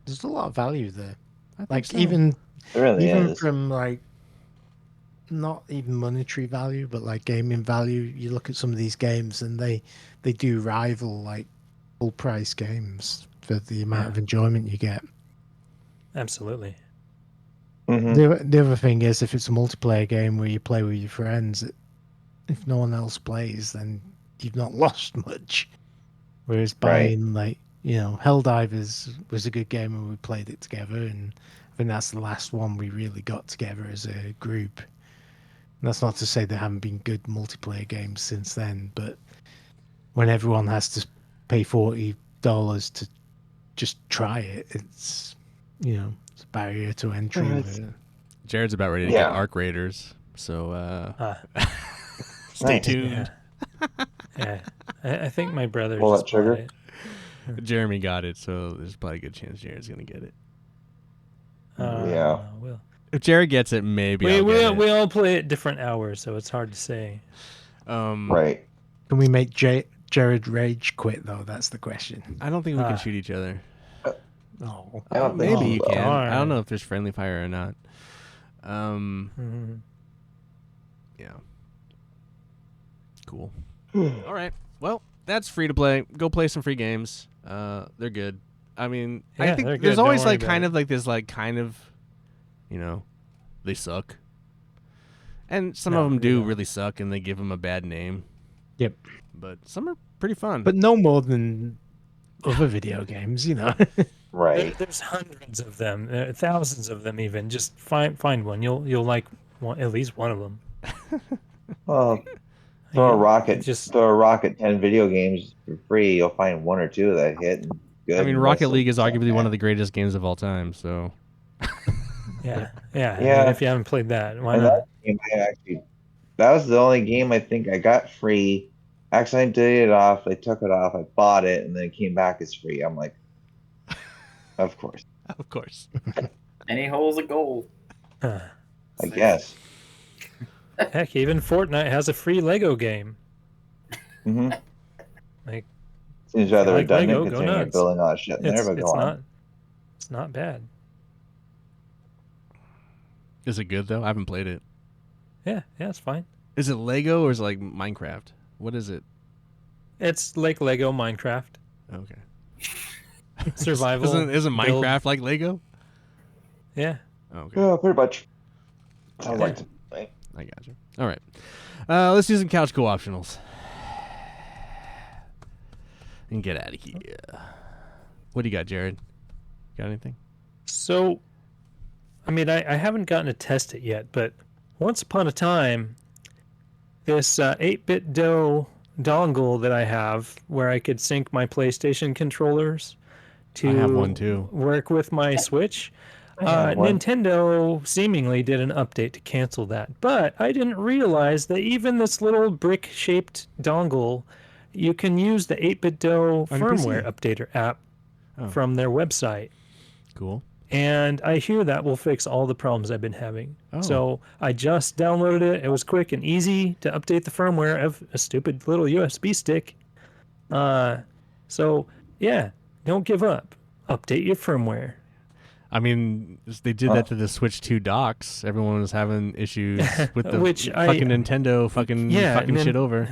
There's a lot of value there. I think Like so. even It really even is. from like not even monetary value, but like gaming value. You look at some of these games and they do rival like full price games for the amount of enjoyment you get. Absolutely. The other thing is, if it's a multiplayer game where you play with your friends, if no one else plays, then you've not lost much. Whereas buying like Helldivers was a good game and we played it together, and I think that's the last one we really got together as a group. And that's not to say there haven't been good multiplayer games since then, but when everyone has to pay $40 to just try it, it's it's a barrier to entry. Jared's about ready to get Arc Raiders, so stay tuned. Yeah. I think my brother Pull just that trigger. bought it. Jeremy got it, so there's probably a good chance Jared's gonna get it. Yeah. Well, If Jared gets it, maybe I'll get it. we all play at different hours, so it's hard to say. Right. Can we make Jared rage quit though? That's the question. I don't think we can shoot each other. Oh, I don't think Maybe he you will. can. I don't Darn. know if there's friendly fire or not. Yeah. Cool. All right. Well, that's free to play. Go play some free games. They're good. I mean, I Yeah, think they're good. there's Don't always worry like about kind it. of like this they suck. And some No, of them they do don't. really suck, and they give them a bad name. Yep. But some are pretty fun. But no more than other video games, Right. There's hundreds of them, thousands of them even. Just find one. You'll like at least one of them. Well, throw a rocket. Just Throw a rocket. 10 video games for free. You'll find one or two that hit. And good. I mean, and the Rocket rest of League is them suck, arguably one man. of the greatest games of all time. So yeah. I Yeah. mean, if you haven't played that, why And not? that game, that was the only game I think I got free. Actually, I did it off. They took it off. I bought it, and then it came back as free. I'm like, of course. of course. Any hole's a goal. Huh. I guess. Heck, even Fortnite has a free Lego game. Mm-hmm. Like, Seems rather like redundant Lego, go considering you're nuts. building all that shit in there, but go on. It's not bad. Is it good though? I haven't played it. Yeah, it's fine. Is it Lego or is it like Minecraft? What is it? It's like Lego Minecraft. Okay. Survival. Isn't build. Minecraft like Lego? Yeah. Okay. Yeah, pretty much. Sounds Yeah. like to play. I got you. All right. Let's do some couch co-optionals. And get out of here. What do you got, Jared? Got anything? So, I mean, I haven't gotten to test it yet, but once upon a time, this 8-bit dongle that I have, where I could sync my PlayStation controllers to I have one too. work with my Switch, have one. Nintendo seemingly did an update to cancel that. But I didn't realize that even this little brick-shaped dongle, you can use the 8-bit your firmware PC. updater app Oh. from their website. Cool. And I hear that will fix all the problems I've been having. Oh. So I just downloaded it. It was quick and easy to update the firmware of a stupid little USB stick. So yeah, don't give up. Update your firmware. I mean, they did that to the Switch 2 docks. Everyone was having issues with the fucking Nintendo fucking shit over.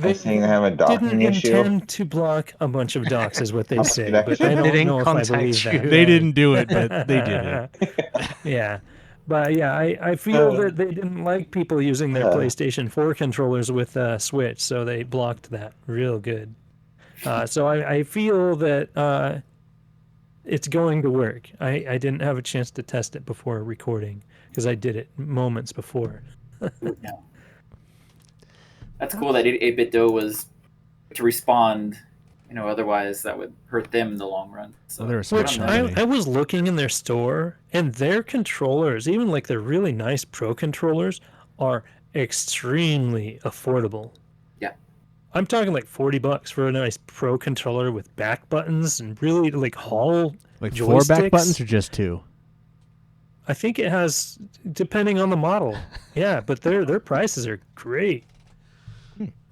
They saying they have a docking didn't issue. intend to block a bunch of docks, is what they say. That But I They don't didn't know if I contact believe you. that. They didn't do it, but they did it. Yeah. But yeah, I feel that they didn't like people using their PlayStation 4 controllers with Switch, so they blocked that real good. So I feel that it's going to work. I didn't have a chance to test it before recording because I did it moments before. That's cool that 8-bit dough was to respond. Otherwise that would hurt them in the long run. So Well, there was good Which on them. I was looking in their store, and their controllers, even like their really nice pro controllers, are extremely affordable. Yeah. I'm talking like $40 for a nice pro controller with back buttons and really like Hall Like joysticks. 4 back buttons or just 2? I think it has, depending on the model. Yeah, but their prices are great.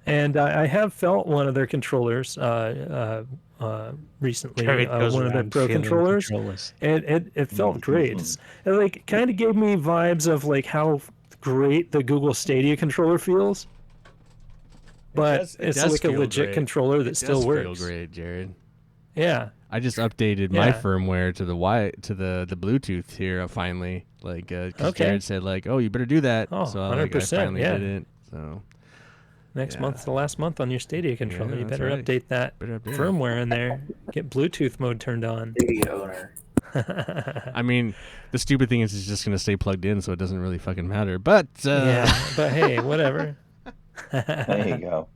And I have felt one of their controllers recently, Jared goes one of their around pro feeling controllers. And it felt great. It like kind of gave me vibes of like how great the Google Stadia controller feels. But does it's feel like a legit great. controller that It still does works. feel great, Jared. Yeah. I just updated my Yeah. firmware to the Bluetooth here finally. Like, 'cause Okay. Jared said like, "Oh, you better do that." Oh, so I 100%, finally yeah. did it. So Next Yeah. month's the last month on your Stadia controller. Yeah, You that's better right. update that Better update it. firmware in there. Get Bluetooth mode turned on. Stadia owner. I mean, the stupid thing is it's just gonna stay plugged in, so it doesn't really fucking matter. But Yeah, but hey, whatever. There you go.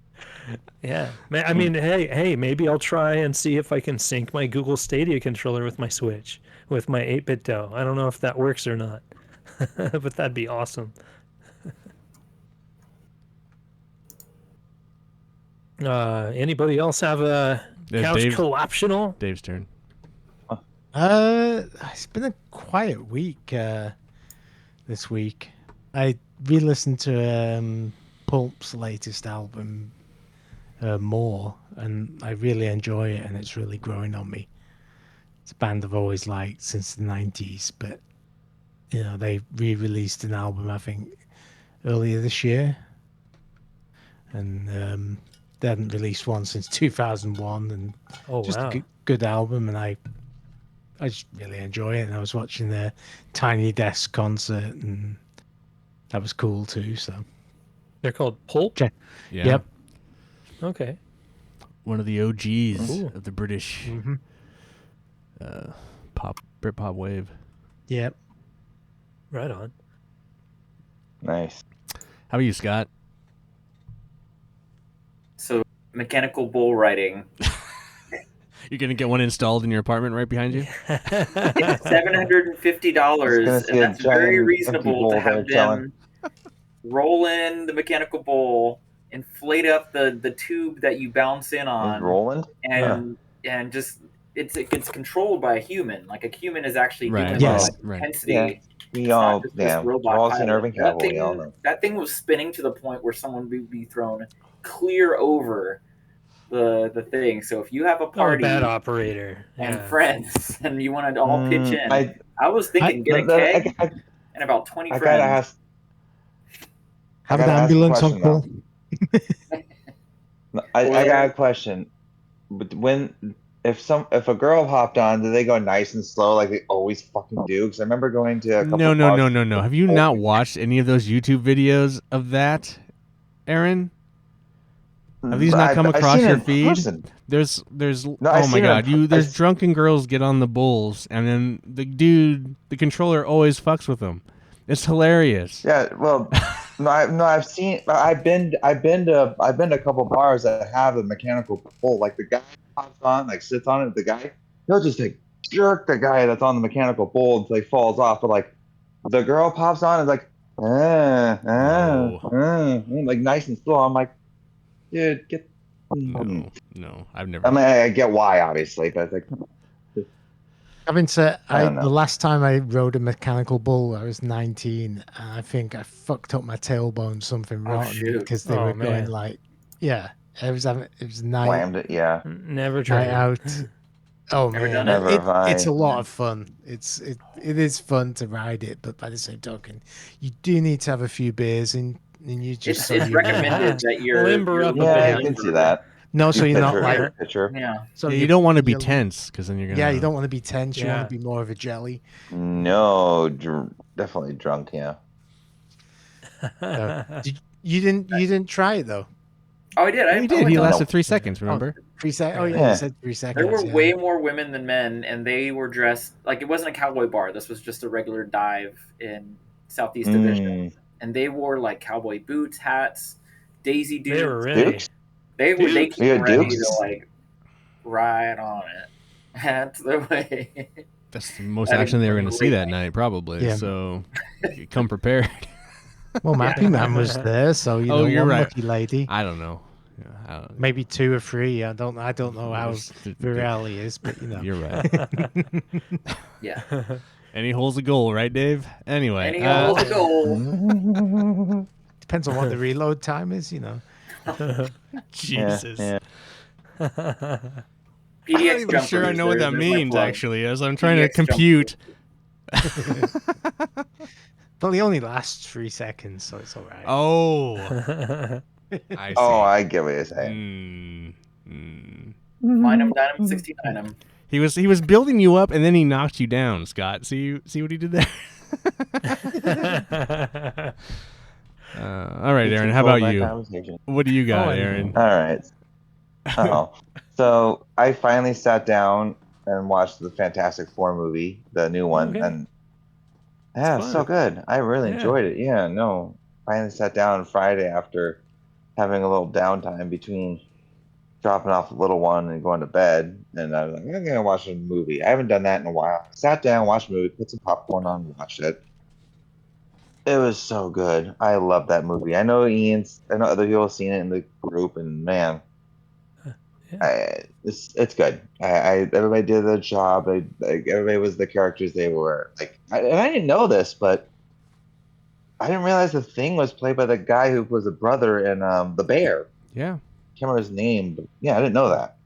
Yeah, I mean, hey, maybe I'll try and see if I can sync my Google Stadia controller with my Switch, with my 8-bit dough. I don't know if that works or not, but that'd be awesome. Anybody else have a Yeah, couch Dave's- co-optional? Dave's turn. It's been a quiet week this week. I re-listened to Pulp's latest album, More, and I really enjoy it, and it's really growing on me. It's a band I've always liked since the 90s, but they re-released an album, I think, earlier this year, and they hadn't released one since 2001, and Oh just wow! a good album, and I just really enjoy it. And I was watching their Tiny Desk concert, and that was cool too. So They're called Pulp. Yeah. Yep. Okay. One of the OGs Ooh. of the British Mm-hmm. Britpop wave. Yep. Right on. Nice. How about you, Scott? So mechanical bull riding. You're gonna get one installed in your apartment right behind you. It's $750, Just gonna and see a that's very giant reasonable empty bowl to there have chilling. them roll in the mechanical bull, inflate up the tube that you bounce in Is on, Roland? and just it gets controlled by a human. Like a human is actually Right. doing Yes. the Right. intensity. Yeah. It's We not all, just this yeah. robot We've all seen pilot. Irving Cavill. We all know. That thing was spinning to the point where someone would be thrown clear over the thing. So if you have a Oh, party bad operator. and Yeah. friends and you want to all pitch in, I I was thinking get a keg I and about 20 gotta friends. ask. Have an gotta ask a ambulance on question, call. I got a question. But if a girl hopped on, do they go nice and slow like they always fucking do? Because I remember going to a couple No. Have you not watched any of those YouTube videos of that, Aaron? Have these not come across your feed? There's I've oh my seen it god, in- there's drunken girls get on the bulls, and then the controller always fucks with them. It's hilarious. Yeah, well, I've been to a couple bars that have a mechanical bull. Like the guy hops on, like sits on it. The guy, he'll just like jerk the guy that's on the mechanical bull until he falls off. But like the girl pops on and is like, like nice and slow. I'm like, dude, get. No, I've never. I mean, I get why, obviously, but it's like. Having said, I don't know. the last time I rode a mechanical bull, I was 19, and I think I fucked up my tailbone something rotten shoot. because they Oh, were going man. like, yeah, it was a night Slammed it, yeah. Never tried. night out. Oh Never man, done it? Never have it's I. a lot of fun. It is fun to ride it, but by the same token, you do need to have a few beers and you just It's recommended that you're Limber up a Yeah, bit. I can see that. No, so you're not like picture. Yeah. so you don't want to be you're- tense because then you're gonna. Yeah, you don't want to be tense. You Yeah. want to be more of a jelly. No, definitely drunk. Yeah. You didn't try it though. Oh, I did. He did. He went on. lasted 3 seconds. Remember? 3 seconds. Oh yeah, Yeah. you said 3 seconds. There were yeah. way more women than men, and they were dressed like it wasn't a cowboy bar. This was just a regular dive in Southeast Division, and they wore like cowboy boots, hats, Daisy Dukes. They were ready. Dukes? They Dukes? came Yeah, ready Dukes. to like ride on it. That's the way. That's the most That action is they were a going to see great that night, probably. Yeah. So come prepared. Well, Mappy Man was there, so you know, you're one right. lucky lady. I don't know. Yeah, I don't, Maybe 2 or 3. I don't know how virile he is, but you know. You're right. Yeah. Any hole's a goal, right, Dave? Anyway. Any hole's a goal. Depends on what the reload time is, you know. Jesus. Yeah. PDX I'm not even jumpers. sure I know what that there's my means, plug. actually, as I'm trying to PDX compute. But he only lasts 3 seconds, so it's all right. Oh. I see. Oh, I get what you're saying. Find him, dine him, 69 him. He was building you up, and then he knocked you down, Scott. See what he did there? All right, Aaron. How about you? What do you got, Aaron? All right. Oh, so I finally sat down and watched the Fantastic Four movie, the new one, Okay. and yeah, it's so good. I really enjoyed it. Yeah, no, finally sat down on Friday after having a little downtime between dropping off the little one and going to bed, and I was like, I'm gonna watch a movie. I haven't done that in a while. Sat down, watched a movie, put some popcorn on, and watched it. It was so good. I love that movie. I know other people have seen it in the group, and man, it's good. Everybody did their job. Everybody was the characters they were. And I didn't know this, but I didn't realize the Thing was played by the guy who was the brother in The Bear. Yeah. Can't remember his name, but yeah, I didn't know that.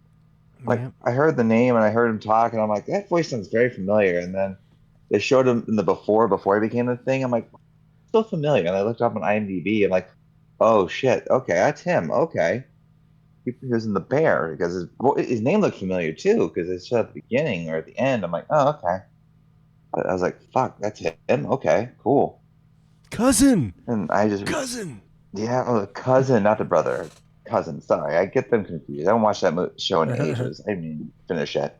I heard the name and I heard him talk, and I'm like, that voice sounds very familiar. And then they showed him in the before he became the Thing. I'm like, so familiar. And I looked up on IMDb. I'm like, oh shit, okay, that's him. Okay, he was in The Bear because his name looked familiar too, because it's at the beginning or at the end. I'm like, oh okay. But I was like, fuck, that's him. Okay, cool. Cousin. And I just cousin. Yeah, cousin, not the brother. Cousin. Sorry, I get them confused. I haven't watched that show in ages. I didn't even finish it.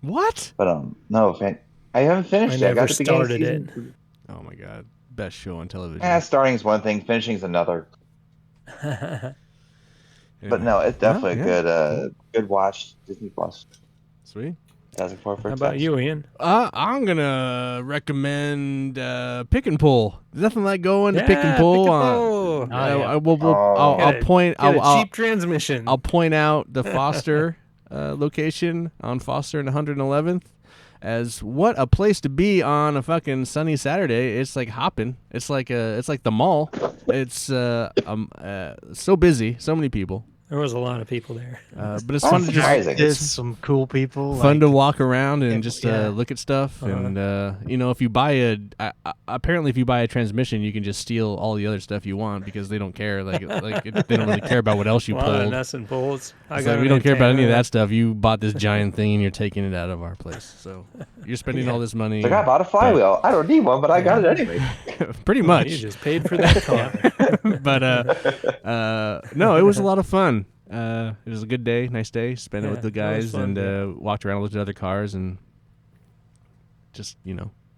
What? But no, I haven't finished it. I never got the beginning started it. season. Oh my god, best show on television. Starting is one thing, finishing is another. But no, it's definitely a good watch. Disney Plus. Sweet. Fantastic Four How about you, Ian? I'm gonna recommend Pick and Pull. There's nothing like going to Pick and Pull. I'll point. I'll cheap transmission. I'll point out the Foster location on Foster and 111th as what a place to be on a fucking sunny Saturday. It's like hopping. It's like the mall. It's so busy, so many people. There was a lot of people there. But it's fun to There's some cool people. Fun to walk around and just look at stuff. And if you buy apparently if you buy a transmission, you can just steal all the other stuff you want because they don't care. They don't really care about what else you pulled. Nuts and bolts. We don't care about any of that stuff. You bought this giant thing and you're taking it out of our place. So you're spending all this money. I bought a flywheel. I don't need one, but I got it anyway. Pretty much. You just paid for that car. But no, it was a lot of fun. It was a good day, nice day. Spent it with the guys and walked around, looked at other cars, and just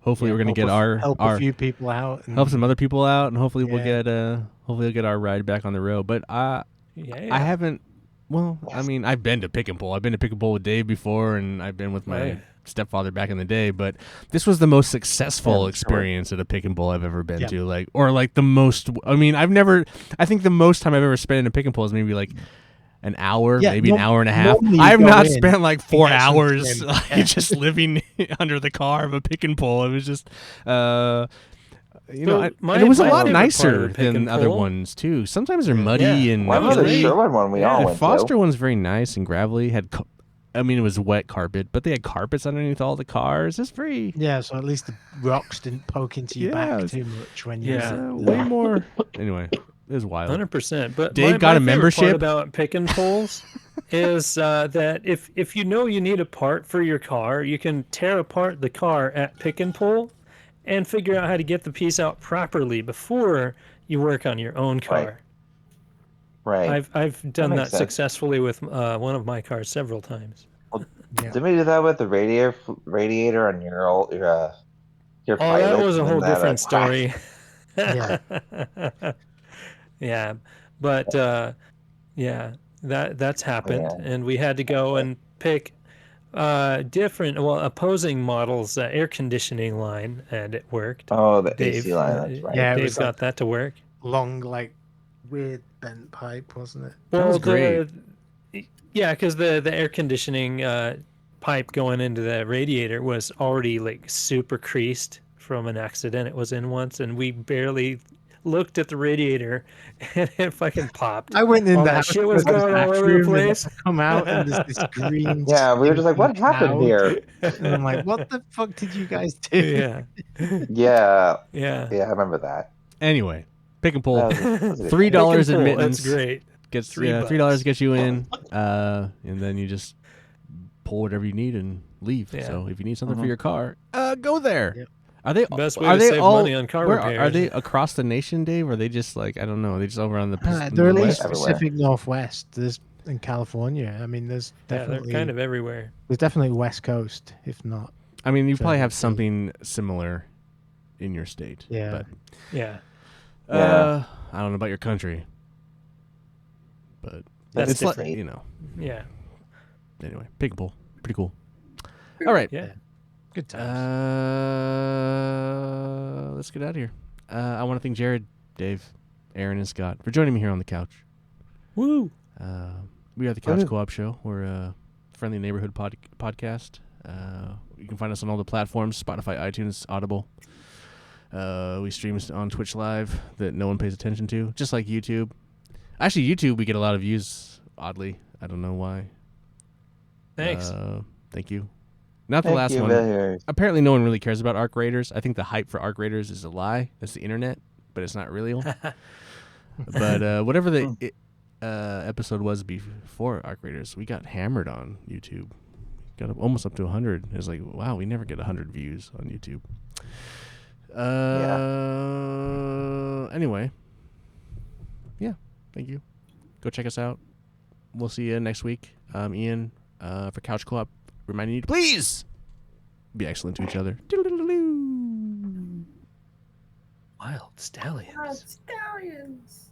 hopefully we're gonna get help a few people out, help some other people out, and hopefully we'll get our ride back on the road. But I haven't. Well, I mean, I've been to Pick and Pull. I've been to Pick and Pull with Dave before, and I've been with my stepfather back in the day. But this was the most successful experience at a Pick and Pull I've ever been to. The most. I mean, I think the most time I've ever spent in a Pick and Pull is maybe an hour, maybe an hour and a half. I have not spent 4 hours just living under the car of a Pick and Pull. It was just, and it was a lot nicer than other ones too. Sometimes they're muddy and. What about the Sherwood one we all went to? The Foster one's very nice and gravelly. It was wet carpet, but they had carpets underneath all the cars. It's very so at least the rocks didn't poke into your back too much when you way more. Anyway. It was wild. 100%. But Dave got a membership. Part about Pick and Pulls is that if you know you need a part for your car, you can tear apart the car at Pick and Pull and figure out how to get the piece out properly before you work on your own car. Right. I've done that successfully with one of my cars several times. Well, didn't we do that with the radiator on your that was a whole different story. Yeah. Yeah, But yeah, that's happened, Yeah. and we had to go and pick opposing models air conditioning line, and it worked. Oh, the Dave, AC line. That's right. Yeah, it Dave was got like that to work. long, like weird bent pipe, wasn't it? That was great. Yeah, because the air conditioning pipe going into the radiator was already like super creased from an accident it was in once, and we barely looked at the radiator, and it fucking popped. I went in All the that house shit was to the going all over the bathroom, and place. I come out and there's this green. Yeah, we were just like, what stinky happened cloud. here? And I'm like, what the fuck did you guys do? Yeah. Yeah, Yeah. yeah, I remember that. Anyway, pick and pull. That was a good $3 Pick and pull, admittance. That's great. Gets $3. $3 gets you in, and then you just pull whatever you need and leave. Yeah. So if you need something for Mhm. your car, go there. Yep. Are they? Best way are to they save all, money on car where, repairs. Are they across the nation, Dave? Or are they just like, I don't know? Are they just over on the in They're the at least west? Everywhere. Pacific Northwest. There's in California. I mean, there's Yeah, they're definitely kind of everywhere. there's definitely West Coast, if not. I mean, you probably have Further something similar in your state. Yeah. But Yeah. Yeah. I don't know about your country, but That's it's like, different. you know. Yeah. Anyway, pick and pull, pretty cool. All right. Yeah. Good times. Let's get out of here. I want to thank Jared, Dave, Aaron, and Scott for joining me here on the couch. Woo. We are the Couch Woo. Co-op Show. We're a friendly neighborhood podcast. You can find us on all the platforms: Spotify, iTunes, Audible. We stream on Twitch Live that no one pays attention to, just like YouTube. Actually, YouTube we get a lot of views. Oddly, I don't know why. Thanks. Thank you. Not the Thank last you, one. Bill. Apparently, no one really cares about Arc Raiders. I think the hype for Arc Raiders is a lie. That's the internet, but it's not real. But whatever the episode was before Arc Raiders, we got hammered on YouTube. Got almost up to 100. It's like, wow, we never get 100 views on YouTube. Anyway, yeah, thank you. Go check us out. We'll see you next week. Ian, for Couch Co-op, reminding you to please be excellent to each other. Wild stallions. Stallions.